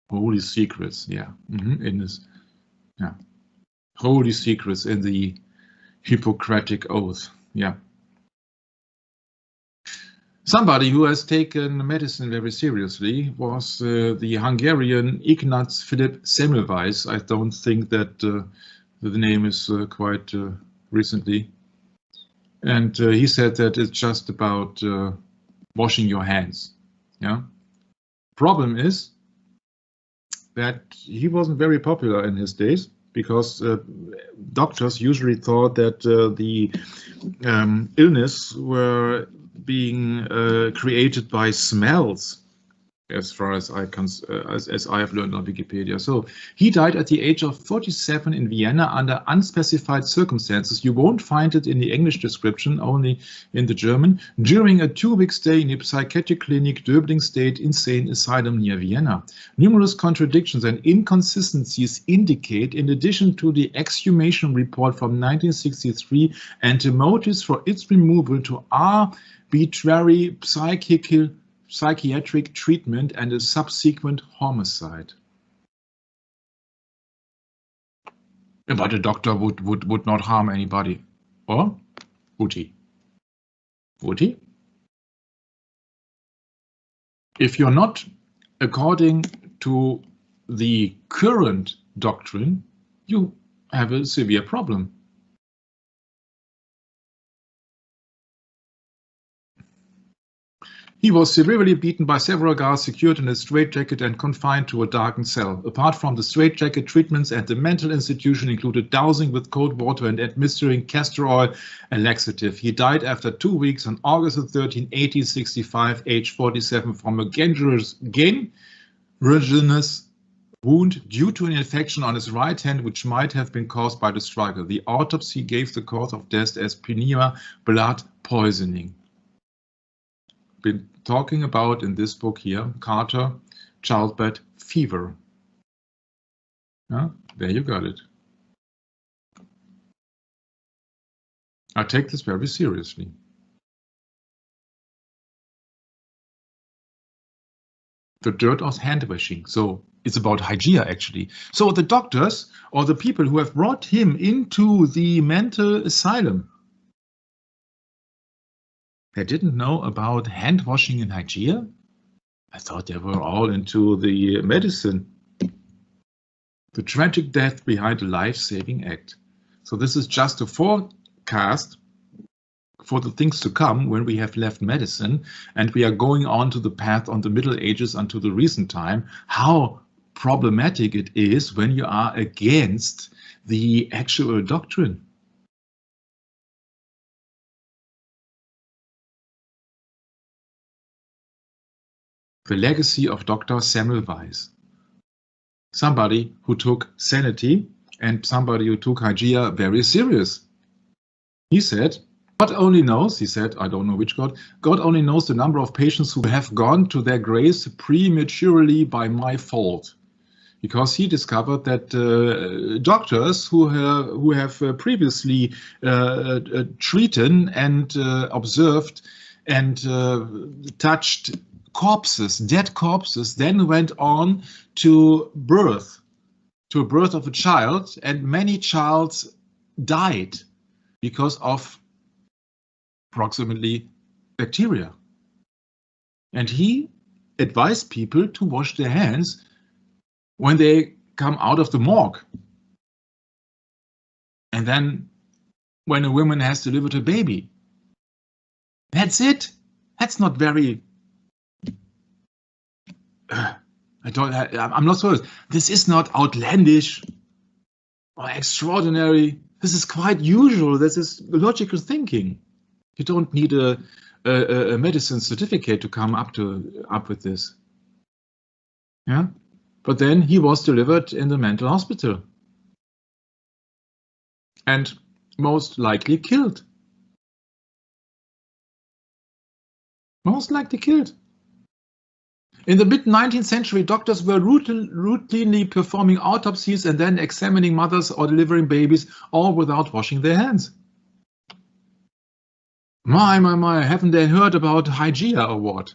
S2: Holy secrets, yeah, in this, yeah, holy secrets in the Hippocratic oath, yeah. Somebody who has taken medicine very seriously was the Hungarian Ignaz Philipp Semmelweis. I don't think that the name is quite recently. And he said that it's just about washing your hands. Yeah. Problem is that he wasn't very popular in his days, because doctors usually thought that the illness were being created by smells, as far as I have learned on Wikipedia. So he died at the age of 47 in Vienna under unspecified circumstances. You won't find it in the English description, only in the German, during a 2-week stay in a psychiatric clinic, Döbling State Insane Asylum near Vienna. Numerous contradictions and inconsistencies indicate, in addition to the exhumation report from 1963 and the motives for its removal, to arbitrary psychiatric treatment and a subsequent homicide. But a doctor would not harm anybody. Or would he? Would he? If you're not according to the current doctrine, you have a severe problem. He was severely beaten by several guards, secured in a straitjacket and confined to a darkened cell. Apart from the straitjacket, treatments at the mental institution included dowsing with cold water and administering castor oil, a laxative. He died after 2 weeks on August 13, 1865, age 47, from a gangrenous wound due to an infection on his right hand, which might have been caused by the struggle. The autopsy gave the cause of death as pneumonia, blood poisoning. Been talking about in this book here, Carter, childbed fever. Yeah, there you got it. I take this very seriously. The dirt of hand washing. So it's about Hygiea actually. So the doctors or the people who have brought him into the mental asylum, they didn't know about hand washing in Hygiea? I thought they were all into the medicine. The tragic death behind a life-saving act. So this is just a forecast for the things to come when we have left medicine and we are going on to the path on the Middle Ages until the recent time, how problematic it is when you are against the actual doctrine. The legacy of Dr. Semmelweis. Somebody who took sanity and somebody who took Hygiea very serious. He said, God only knows, he said, I don't know which God, God only knows the number of patients who have gone to their graves prematurely by my fault. Because he discovered that doctors who have previously treated and observed and touched corpses, dead corpses, then went on to birth of a child, and many childs died because of approximately bacteria. And he advised people to wash their hands when they come out of the morgue. And then when a woman has delivered a baby. That's it. That's not very... I'm not sure. This is not outlandish or extraordinary. This is quite usual. This is logical thinking. You don't need a medicine certificate to come up with this. Yeah, but then he was delivered in the mental hospital and most likely killed. Most likely killed. In the mid-19th century, doctors were routinely performing autopsies and then examining mothers or delivering babies, all without washing their hands. My, haven't they heard about Hygiea or what?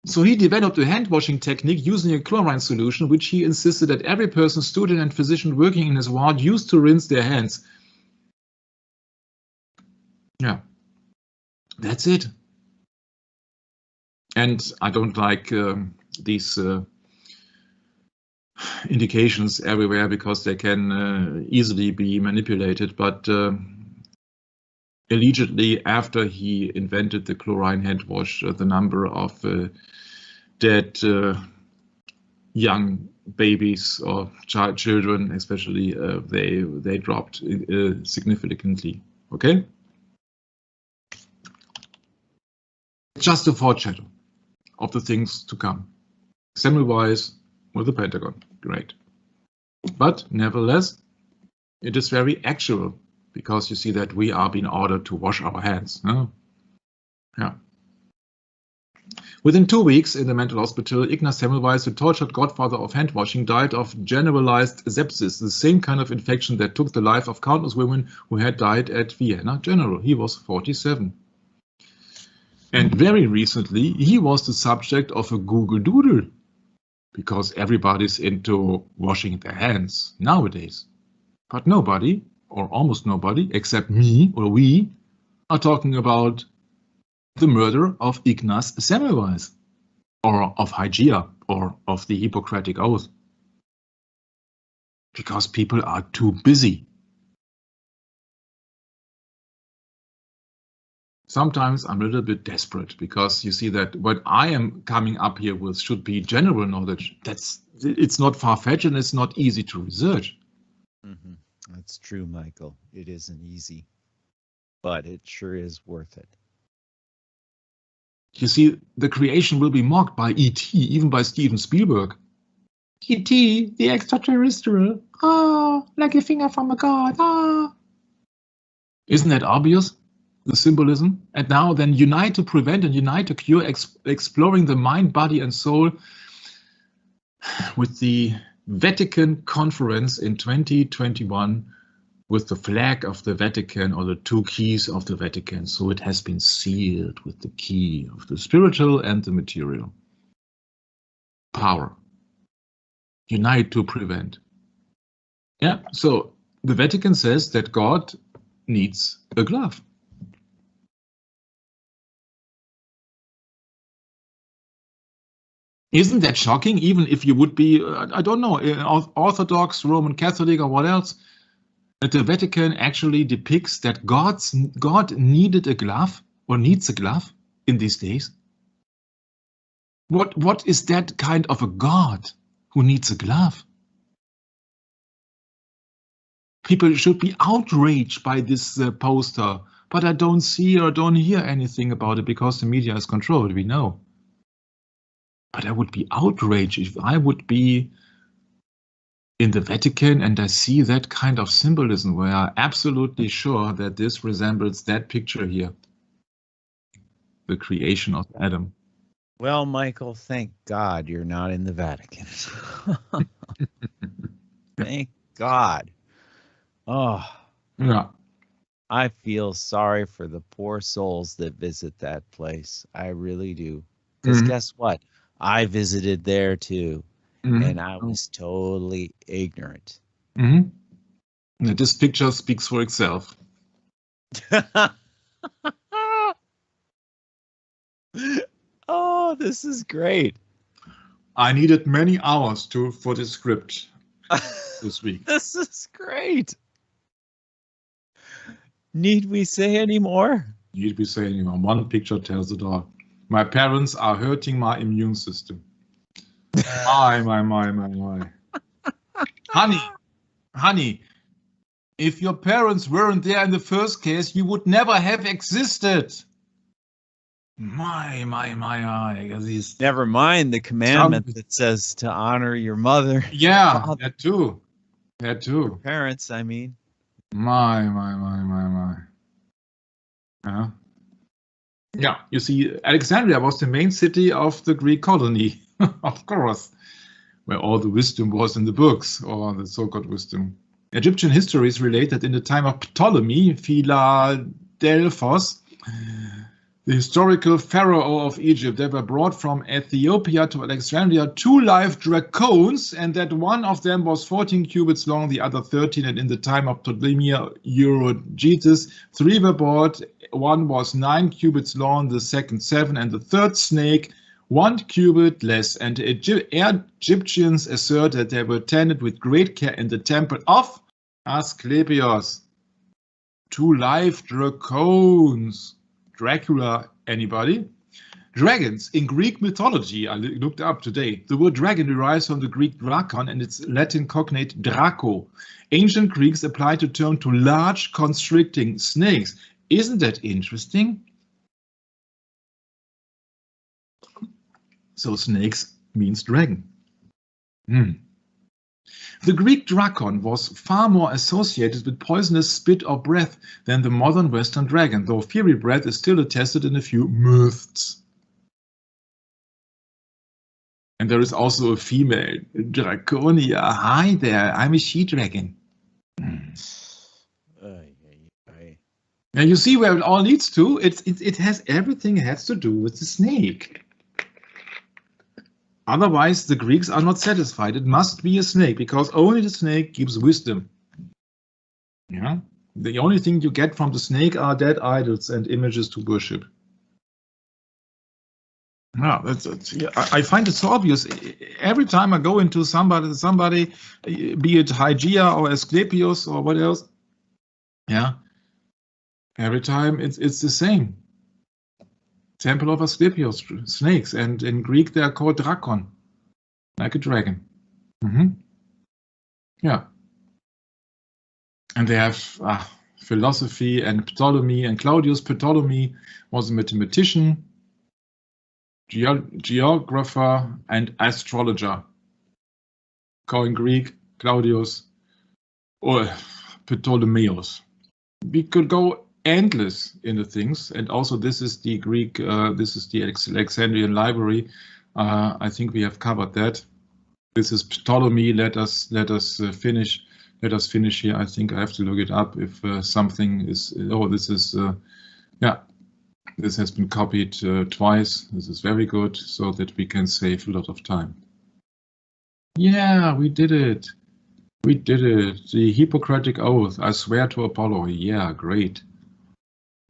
S2: So he developed a hand-washing technique using a chlorine solution, which he insisted that every person, student and physician working in his ward used to rinse their hands. Yeah, that's it. And I don't like these indications everywhere because they can easily be manipulated. But allegedly, after he invented the chlorine hand wash, the number of dead young babies or children, especially, they dropped significantly. Okay, just a foreshadow of the things to come. Semmelweis with the Pentagon, great. But nevertheless, it is very actual because you see that we are being ordered to wash our hands. Huh? Yeah. Within 2 weeks in the mental hospital, Ignaz Semmelweis, the tortured godfather of hand washing, died of generalized sepsis, the same kind of infection that took the life of countless women who had died at Vienna General. He was 47. And very recently, he was the subject of a Google Doodle, because everybody's into washing their hands nowadays. But nobody, or almost nobody, except me or we, are talking about the murder of Ignaz Semmelweis, or of Hygiea, or of the Hippocratic Oath. Because people are too busy. sometimes I'm a little bit desperate, because you see that what I am coming up here with should be general knowledge. It's not far-fetched and it's not easy to research.
S1: Mm-hmm. That's true, Michael. It isn't easy, but it sure is worth it.
S2: You see, the creation will be mocked by E.T., even by Steven Spielberg. E.T., the extraterrestrial. Ah, like a finger from a god. Ah. Isn't that obvious, the symbolism? And now then unite to prevent and unite to cure, exploring the mind, body and soul with the Vatican Conference in 2021 with the flag of the Vatican, or the two keys of the Vatican. So it has been sealed with the key of the spiritual and the material. Power. Unite to prevent. Yeah, so the Vatican says that God needs a glove. Isn't that shocking? Even if you would be, I don't know, Orthodox, Roman Catholic, or what else, that the Vatican actually depicts that God needed a glove, or needs a glove in these days. What is that kind of a God who needs a glove? People should be outraged by this poster, but I don't see or don't hear anything about it because the media is controlled, we know. But I would be outraged if I would be in the Vatican and I see that kind of symbolism where I'm absolutely sure that this resembles that picture here, the creation of Adam.
S1: Well, Michael, thank God you're not in the Vatican. Thank God. Oh,
S2: yeah.
S1: I feel sorry for the poor souls that visit that place. I really do. Because guess what? I visited there too, and I was totally ignorant.
S2: This picture speaks for itself.
S1: Oh, this is great.
S2: I needed many hours for this script this week.
S1: This is great. Need we say any more?
S2: Need we say any more? One picture tells it all. My parents are hurting my immune system. My. Honey, if your parents weren't there in the first case, you would never have existed. My.
S1: Never mind the commandment that says to honor your mother.
S2: Yeah, that too.
S1: Your parents, I mean.
S2: My. Yeah, you see, Alexandria was the main city of the Greek colony, of course, where all the wisdom was in the books, or the so-called wisdom. Egyptian history is related in the time of Ptolemy, Philadelphos, the historical pharaoh of Egypt. They were brought from Ethiopia to Alexandria 2 live dracones, and that one of them was 14 cubits long, the other 13, and in the time of Ptolemy Euergetes, 3 were brought. One was 9 cubits long, the second 7, and the third snake 1 cubit less. And the Egyptians assert that they were tended with great care in the temple of Asclepios. 2 live dracones. Dracula, anybody? Dragons in Greek mythology, I looked up today. The word dragon derives from the Greek drakon and its Latin cognate draco. Ancient Greeks applied the term to large constricting snakes. Isn't that interesting? So snakes means dragon. The Greek drakon was far more associated with poisonous spit or breath than the modern Western dragon, though fiery breath is still attested in a few myths. And there is also a female Draconia. Hi there, I'm a she-dragon. Now you see where it all leads to. It has everything has to do with the snake. Otherwise, the Greeks are not satisfied. It must be a snake, because only the snake gives wisdom. Yeah, the only thing you get from the snake are dead idols and images to worship. Yeah, I find it so obvious. Every time I go into somebody, be it Hygiea or Asclepios or what else, yeah. Every time it's the same. Temple of Asclepius, snakes, and in Greek they are called drakon, like a dragon. Yeah. And they have philosophy and Ptolemy, and Claudius Ptolemy was a mathematician, geographer, and astrologer. Calling Greek Claudius or Ptolemaeus. We could go endless in the things, and also this is the Greek, this is the Alexandrian library. I think we have covered that. This is Ptolemy. Let us finish. Let us finish here. I think I have to look it up if something is. Oh, this is yeah. This has been copied twice. This is very good, so that we can save a lot of time. Yeah, we did it. We did it. The Hippocratic Oath. I swear to Apollo. Yeah, great.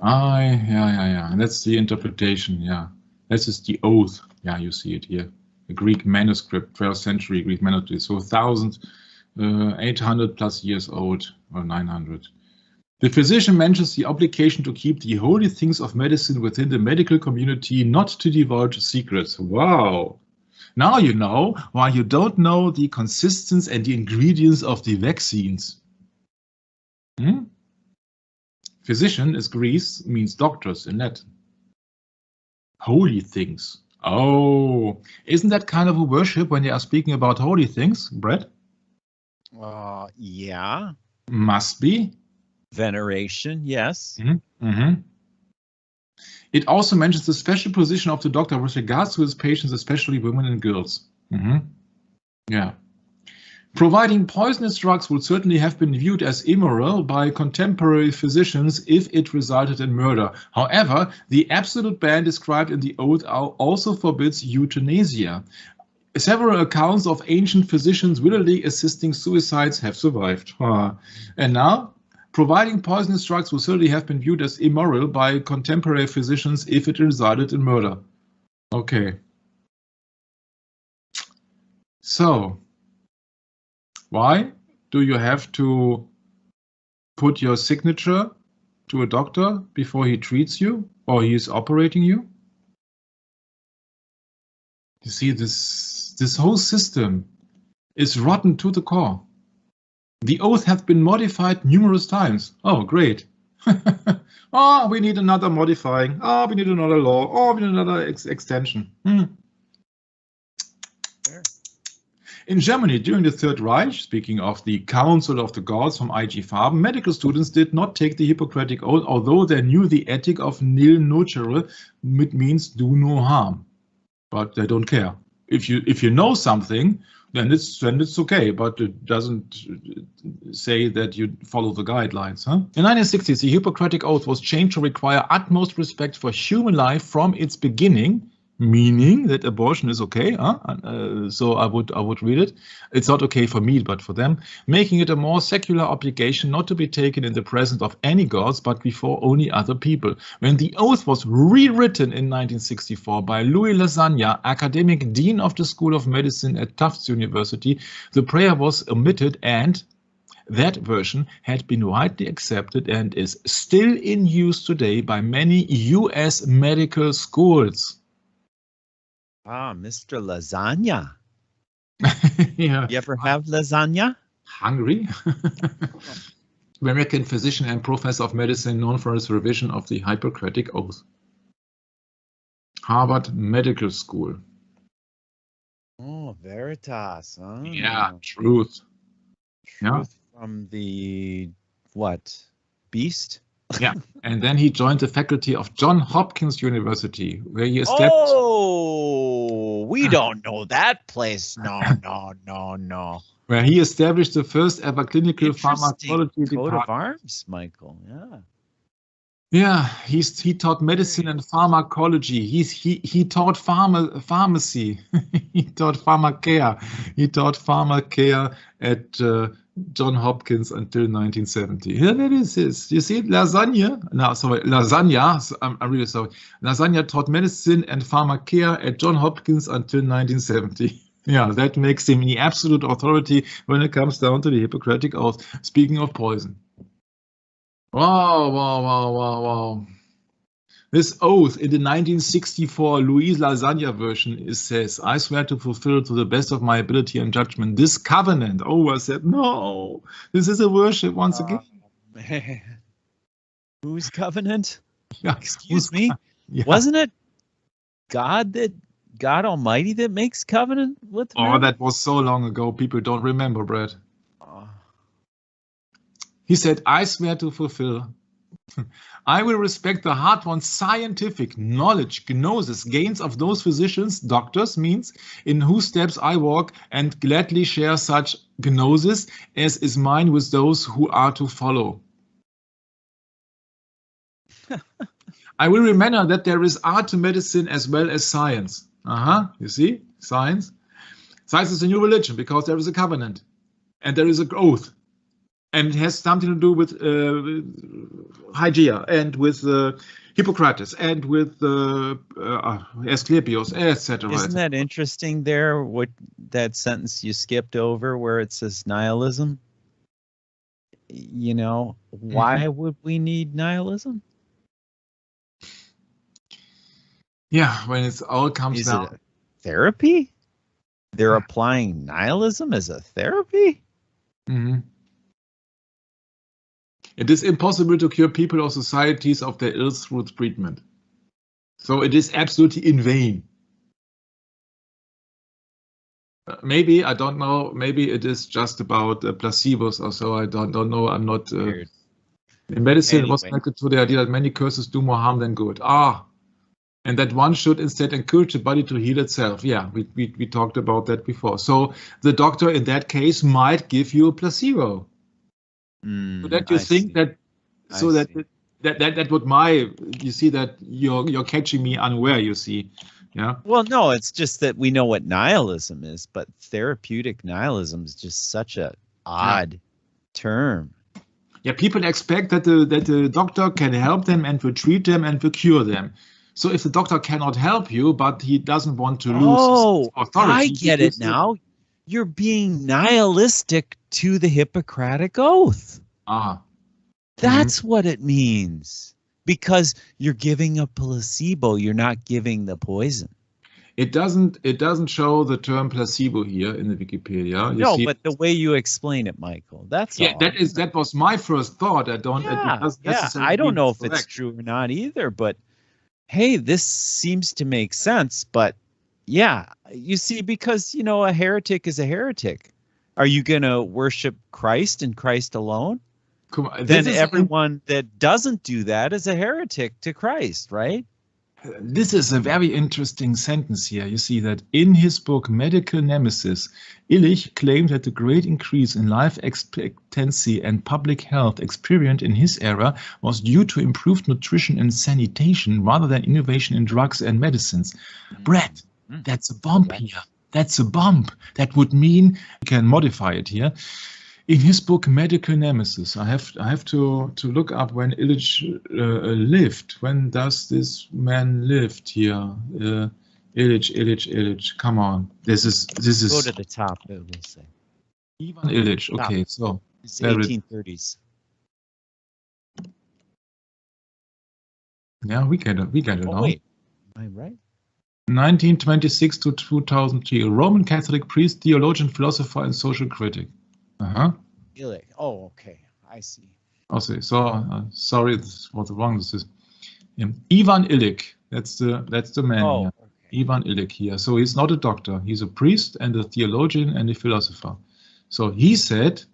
S2: Yeah. And that's the interpretation. Yeah, this is the oath. Yeah, you see it here. A Greek manuscript, 12th century Greek manuscript. So 1,800 plus years old, or 900. The physician mentions the obligation to keep the holy things of medicine within the medical community, not to divulge secrets. Wow. Now you know why you don't know the consistence and the ingredients of the vaccines. Physician is Greece, means doctors in Latin. Holy things. Oh, isn't that kind of a worship when you are speaking about holy things, Bret?
S1: Yeah.
S2: Must be.
S1: Veneration, yes.
S2: It also mentions the special position of the doctor with regards to his patients, especially women and girls. Yeah. Providing poisonous drugs would certainly have been viewed as immoral by contemporary physicians if it resulted in murder. However, the absolute ban described in the oath also forbids euthanasia. Several accounts of ancient physicians willingly assisting suicides have survived. And now, providing poisonous drugs would certainly have been viewed as immoral by contemporary physicians if it resulted in murder. Okay. So, why do you have to put your signature to a doctor before he treats you or he is operating you? You see, this whole system is rotten to the core. The oath has been modified numerous times. Oh, great. Oh, we need another modifying. Oh, we need another law. Oh, we need another extension.
S1: Sure.
S2: In Germany, during the Third Reich, speaking of the Council of the Gods from IG Farben, medical students did not take the Hippocratic Oath, although they knew the ethic of nil nocere, which means do no harm. But they don't care. If you know something, then it's okay, but it doesn't say that you follow the guidelines. In 1960s, the Hippocratic Oath was changed to require utmost respect for human life from its beginning, meaning that abortion is okay. So I would read it. It's not okay for me, but for them, making it a more secular obligation not to be taken in the presence of any gods, but before only other people. When the oath was rewritten in 1964 by Louis Lasagna, academic dean of the School of Medicine at Tufts University, the prayer was omitted, and that version had been widely accepted and is still in use today by many US medical schools.
S1: Mr. Lasagna.
S2: Yeah.
S1: You ever have lasagna?
S2: Hungry? American physician and professor of medicine known for his revision of the Hippocratic Oath. Harvard Medical School.
S1: Oh, Veritas. Oh.
S2: Yeah, truth.
S1: From the, what, beast?
S2: Yeah, and then he joined the faculty of Johns Hopkins University, where he established...
S1: Oh, we don't know that place. No.
S2: Where he established the first ever clinical pharmacology
S1: coat
S2: department.
S1: of arms, Michael. Yeah.
S2: Yeah, he taught medicine and pharmacology. He taught pharmacy. He taught pharmacare. He taught pharmacare at Johns Hopkins until 1970. Here that is his. You see, Lasagna. No, sorry, Lasagna. I'm really sorry. Lasagna taught medicine and pharmacare at Johns Hopkins until 1970. Yeah, that makes him the absolute authority when it comes down to the Hippocratic Oath. Speaking of poison. Wow. This oath in the 1964 Louis Lasagna version, it says, I swear to fulfill to the best of my ability and judgment this covenant. Oh, I said, no, this is a worship once again.
S1: Man. Whose covenant?
S2: Yeah,
S1: Excuse me?
S2: yeah.
S1: Wasn't it God Almighty that makes covenant with men?
S2: Oh, that was so long ago. People don't remember, Brett.
S1: Oh.
S2: He said, I swear to fulfill. I will respect the hard-won scientific knowledge, gnosis, gains of those physicians, doctors, means, in whose steps I walk, and gladly share such gnosis as is mine with those who are to follow. I will remember that there is art to medicine as well as science. You see, science. Science is a new religion because there is a covenant and there is an oath. And it has something to do with Hygiea and with Hippocrates and with Asclepius, etc.
S1: Isn't that interesting there, what that sentence you skipped over where it says nihilism? You know, why would we need nihilism?
S2: Yeah, when it's all comes down.
S1: Is it a therapy? They're applying nihilism as a therapy?
S2: Mm-hmm. It is impossible to cure people or societies of their ills through treatment. So it is absolutely in vain. Maybe, I don't know, maybe it is just about placebos or so, I don't know, I'm not... in medicine, it was connected to the idea that many curses do more harm than good. And that one should instead encourage the body to heal itself. Yeah, we talked about that before. So the doctor in that case might give you a placebo. So that you think that, so that would you see that you're catching me unaware, you see. Yeah.
S1: Well, no, it's just that we know what nihilism is, but therapeutic nihilism is just such a odd term.
S2: Yeah, people expect that the doctor can help them and will treat them and will cure them. So if the doctor cannot help you, but he doesn't want to lose his authority.
S1: I get it now. You're being nihilistic to the Hippocratic Oath. That's what it means. Because you're giving a placebo, you're not giving the poison.
S2: It doesn't show the term placebo here in the Wikipedia.
S1: But the way you explain it, Michael, that's all.
S2: That was my first thought. I don't know
S1: if it's true or not either, but hey, this seems to make sense. But yeah, you see, because a heretic is a heretic. Are you going to worship Christ and Christ alone? Then everyone that doesn't do that is a heretic to Christ, right?
S2: This is a very interesting sentence here. You see that in his book, Medical Nemesis, Illich claimed that the great increase in life expectancy and public health experienced in his era was due to improved nutrition and sanitation rather than innovation in drugs and medicines. Brett, that's a bump here. That's a bump. That would mean, you can modify it here. In his book Medical Nemesis, I have to look up when Illich lived. When does this man lived here? Illich. Come on, this is.
S1: Go to the top. It will say.
S2: Ivan Illich. Okay, so
S1: it's 1830s.
S2: Yeah, we get it now.
S1: Wait, am I right?
S2: 1926 to 2003, Roman Catholic priest, theologian, philosopher, and social critic.
S1: Illich. Oh, okay. I see.
S2: Okay, so sorry, this was wrong. This is Ivan Illich. That's the man here. Okay. Ivan Illich here. So he's not a doctor. He's a priest and a theologian and a philosopher. So he said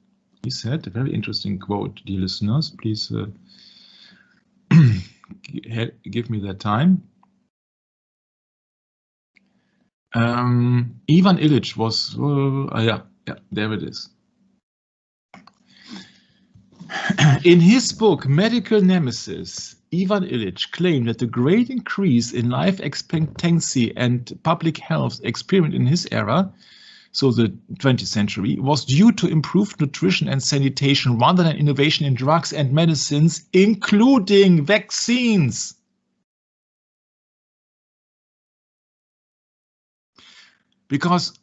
S2: a very interesting quote, dear listeners. Please give me that time. Ivan Illich was there it is. In his book Medical Nemesis, Ivan Illich claimed that the great increase in life expectancy and public health experienced in his era, so the 20th century, was due to improved nutrition and sanitation rather than innovation in drugs and medicines, including vaccines. Because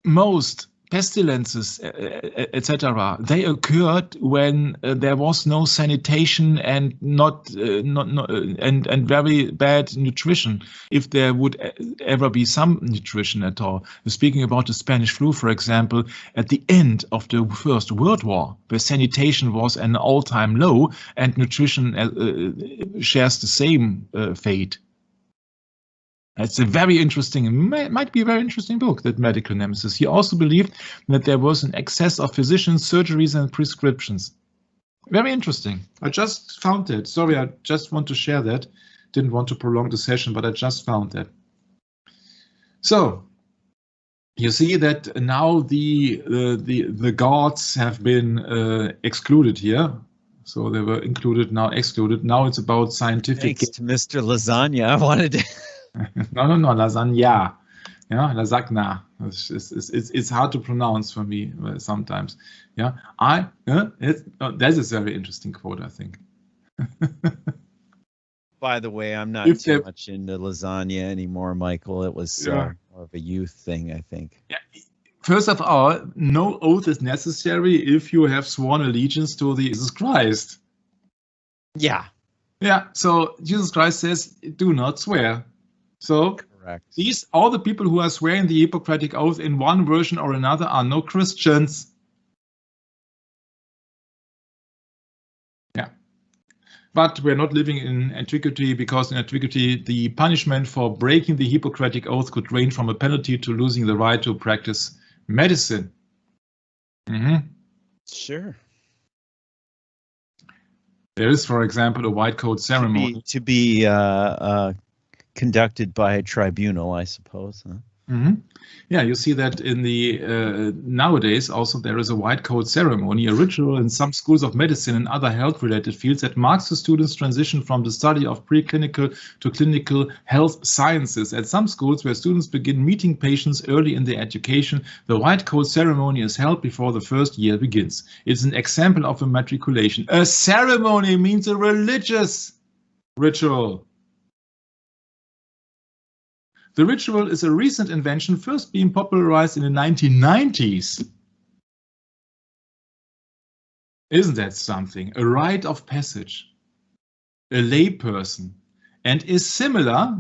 S2: most pestilences, etc., they occurred when there was no sanitation and and very bad nutrition, if there would ever be some nutrition at all. Speaking about the Spanish flu, for example, at the end of the First World War, where sanitation was an all-time low and nutrition shares the same fate. It's a very interesting, might be a very interesting book, that Medical Nemesis. He also believed that there was an excess of physicians, surgeries, and prescriptions. Very interesting. I just found that. Sorry, I just want to share that. Didn't want to prolong the session, but I just found that. So you see that now the gods have been excluded here. So they were included, now excluded. Now it's about scientific.
S1: Thanks to Mr. Lasagna. I wanted to.
S2: No, lasagna. Yeah, lasagna. It's hard to pronounce for me sometimes. Yeah, that is a very interesting quote, I think.
S1: By the way, I'm not too much into lasagna anymore, Michael. It was more of a youth thing, I think.
S2: Yeah. First of all, no oath is necessary if you have sworn allegiance to the Jesus Christ.
S1: Yeah.
S2: Yeah. So Jesus Christ says, "Do not swear." So
S1: correct.
S2: All the people who are swearing the Hippocratic Oath in one version or another are no Christians. Yeah. But we're not living in antiquity, because in antiquity the punishment for breaking the Hippocratic Oath could range from a penalty to losing the right to practice medicine.
S1: Sure.
S2: There is, for example, a white coat ceremony.
S1: To be conducted by a tribunal, I suppose. Huh?
S2: Yeah, you see that in the nowadays also there is a white coat ceremony, a ritual in some schools of medicine and other health-related fields that marks the students' transition from the study of preclinical to clinical health sciences. At some schools where students begin meeting patients early in their education, the white coat ceremony is held before the first year begins. It's an example of a matriculation. A ceremony means a religious ritual. The ritual is a recent invention, first being popularized in the 1990s. Isn't that something? A rite of passage, a layperson, and is similar,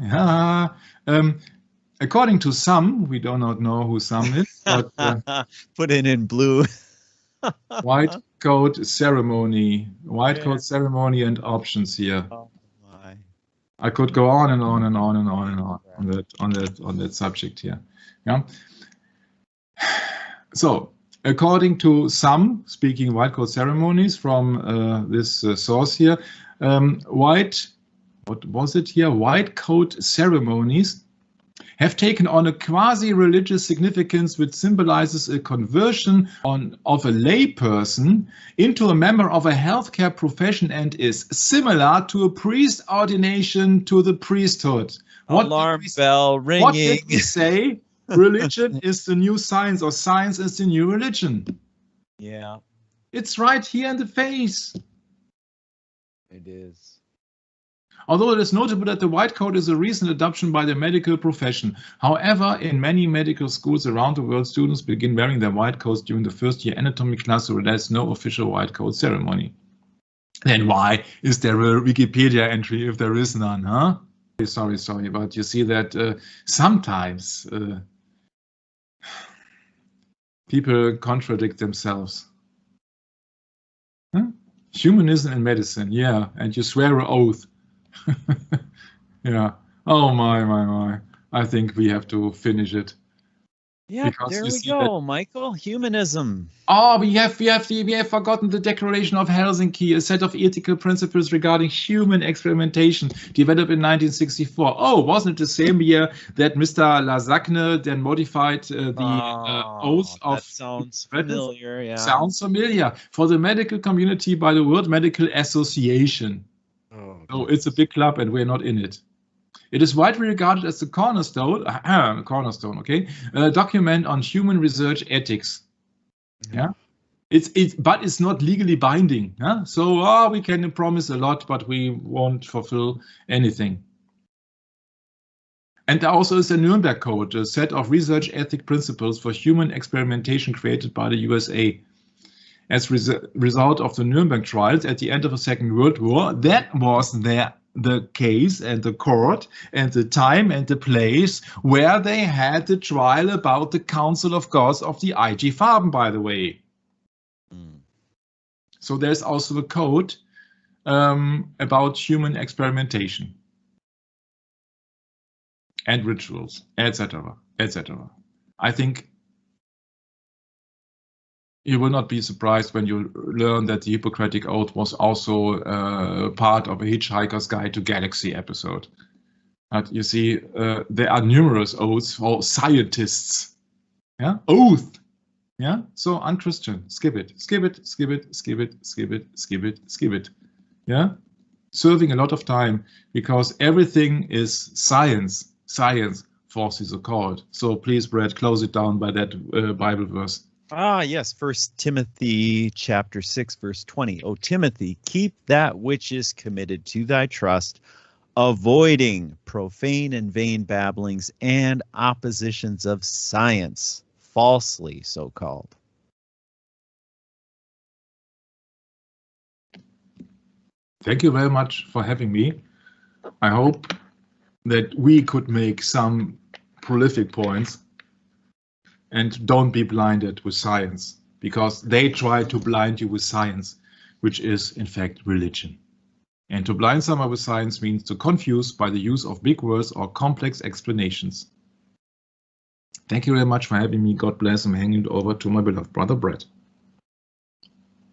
S2: according to some, we do not know who some is, but
S1: put it in blue.
S2: white coat ceremony and options here. I could go on and on and on and on and on on that subject here. Yeah. So, according to some, speaking white coat ceremonies from this source here, white coat ceremonies have taken on a quasi-religious significance which symbolizes a conversion of a layperson into a member of a healthcare profession and is similar to a priest ordination to the priesthood.
S1: Alarm bell ringing.
S2: What did we say? Religion is the new science, or science is the new religion.
S1: Yeah.
S2: It's right here in the face.
S1: It is.
S2: Although it is notable that the white coat is a recent adoption by the medical profession. However, in many medical schools around the world, students begin wearing their white coats during the first year anatomy class, so there's no official white coat ceremony. Then why is there a Wikipedia entry if there is none, huh? Sorry, but you see that sometimes people contradict themselves. Huh? Humanism and medicine, yeah, and you swear an oath. Yeah. Oh my. I think we have to finish it.
S1: Yeah, there we go, Michael. Humanism.
S2: Oh, we have forgotten the Declaration of Helsinki, a set of ethical principles regarding human experimentation, developed in 1964. Oh, wasn't it the same year that Mr. Lasagna then modified the oath of?
S1: That sounds familiar. Yeah.
S2: Sounds familiar for the medical community by the World Medical Association. So it's a big club, and we're not in it. It is widely regarded as the cornerstone, document on human research ethics. Yeah, but it's not legally binding. Yeah? So we can promise a lot, but we won't fulfill anything. And there also is a Nuremberg Code, a set of research ethic principles for human experimentation created by the USA. As result of the Nuremberg trials at the end of the Second World War, that was the case and the court and the time and the place where they had the trial about the Council of Gods of the IG Farben, by the way. So there's also a code about human experimentation and rituals, etc., etc. I think you will not be surprised when you learn that the Hippocratic Oath was also part of a Hitchhiker's Guide to Galaxy episode. But you see, there are numerous oaths for scientists. Yeah, oath. Yeah, so unchristian. Skip it, skip it, skip it, skip it, skip it, skip it, skip it. Yeah, serving a lot of time because everything is science. Science forces a call. So please, Brett, close it down by that Bible verse.
S1: Ah, yes, 1 Timothy chapter 6, verse 20. O Timothy, keep that which is committed to thy trust, avoiding profane and vain babblings and oppositions of science, falsely so called.
S2: Thank you very much for having me. I hope that we could make some prolific points. And don't be blinded with science, because they try to blind you with science, which is in fact religion. And to blind someone with science means to confuse by the use of big words or complex explanations. Thank you very much for having me. God bless. I'm handing it over to my beloved brother Bret.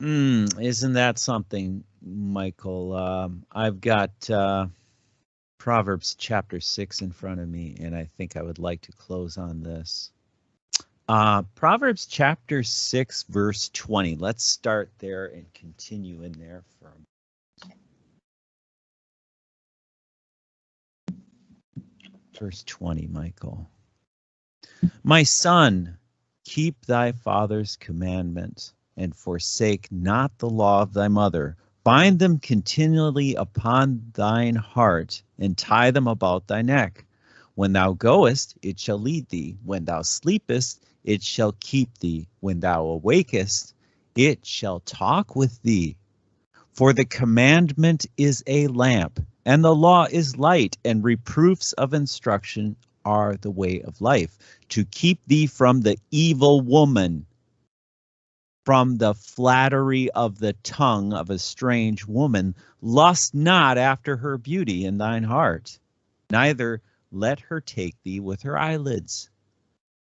S1: Isn't that something, Michael? I've got Proverbs chapter 6 in front of me, and I think I would like to close on this. Proverbs chapter 6, verse 20. Let's start there and continue in there for verse 20, Michael. My son, keep thy father's commandment, and forsake not the law of thy mother. Bind them continually upon thine heart, and tie them about thy neck. When thou goest, it shall lead thee. When thou sleepest, it shall keep thee. When thou awakest, it shall talk with thee. For the commandment is a lamp, and the law is light, and reproofs of instruction are the way of life, to keep thee from the evil woman, from the flattery of the tongue of a strange woman. Lust not after her beauty in thine heart, neither let her take thee with her eyelids.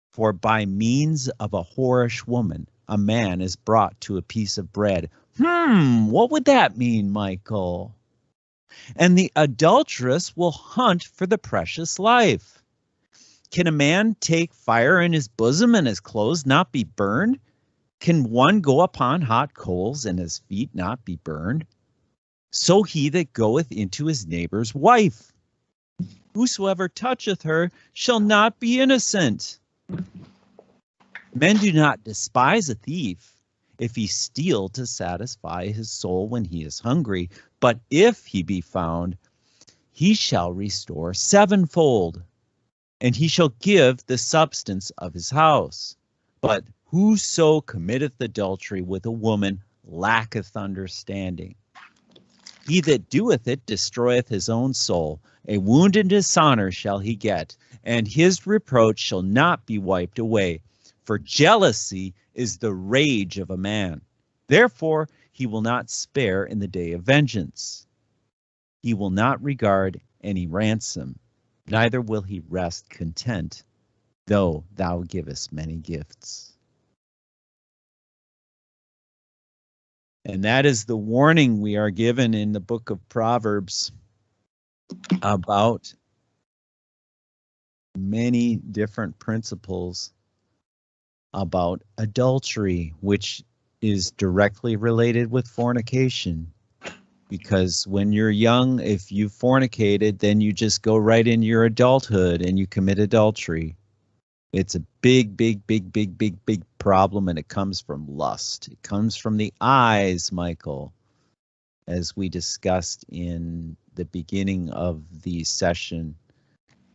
S1: For by means of a whorish woman, a man is brought to a piece of bread. What would that mean, Michael? And the adulteress will hunt for the precious life. Can a man take fire in his bosom and his clothes not be burned? Can one go upon hot coals and his feet not be burned? So he that goeth into his neighbor's wife, whosoever toucheth her shall not be innocent. Men do not despise a thief if he steal to satisfy his soul when he is hungry, but if he be found, he shall restore sevenfold, and he shall give the substance of his house. But whoso committeth adultery with a woman lacketh understanding. He that doeth it destroyeth his own soul. A wound and dishonor shall he get, and his reproach shall not be wiped away. For jealousy is the rage of a man. Therefore he will not spare in the day of vengeance. He will not regard any ransom, neither will he rest content, though thou givest many gifts. And that is the warning we are given in the book of Proverbs about many different principles about adultery, which is directly related with fornication. Because when you're young, if you fornicated, then you just go right into your adulthood and you commit adultery. It's a big, big, big, big, big, big problem, and it comes from lust. It comes from the eyes, Michael, as we discussed in the beginning of the session.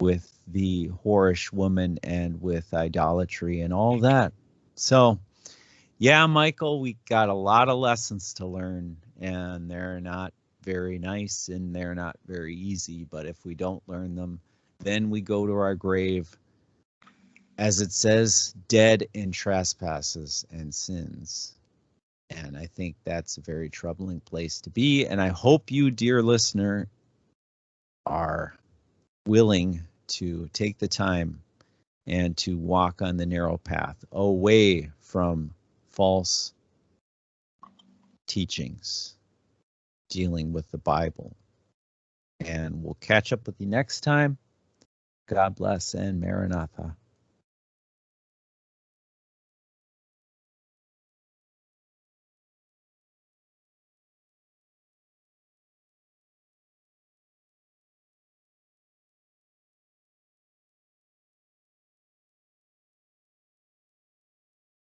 S1: with the whorish woman and with idolatry and all that. So, yeah, Michael, we got a lot of lessons to learn, and they're not very nice and they're not very easy. But if we don't learn them, then we go to our grave, as it says, dead in trespasses and sins. And I think that's a very troubling place to be. And I hope you, dear listener, are willing to take the time and to walk on the narrow path away from false teachings dealing with the Bible. And we'll catch up with you next time. God bless and Maranatha.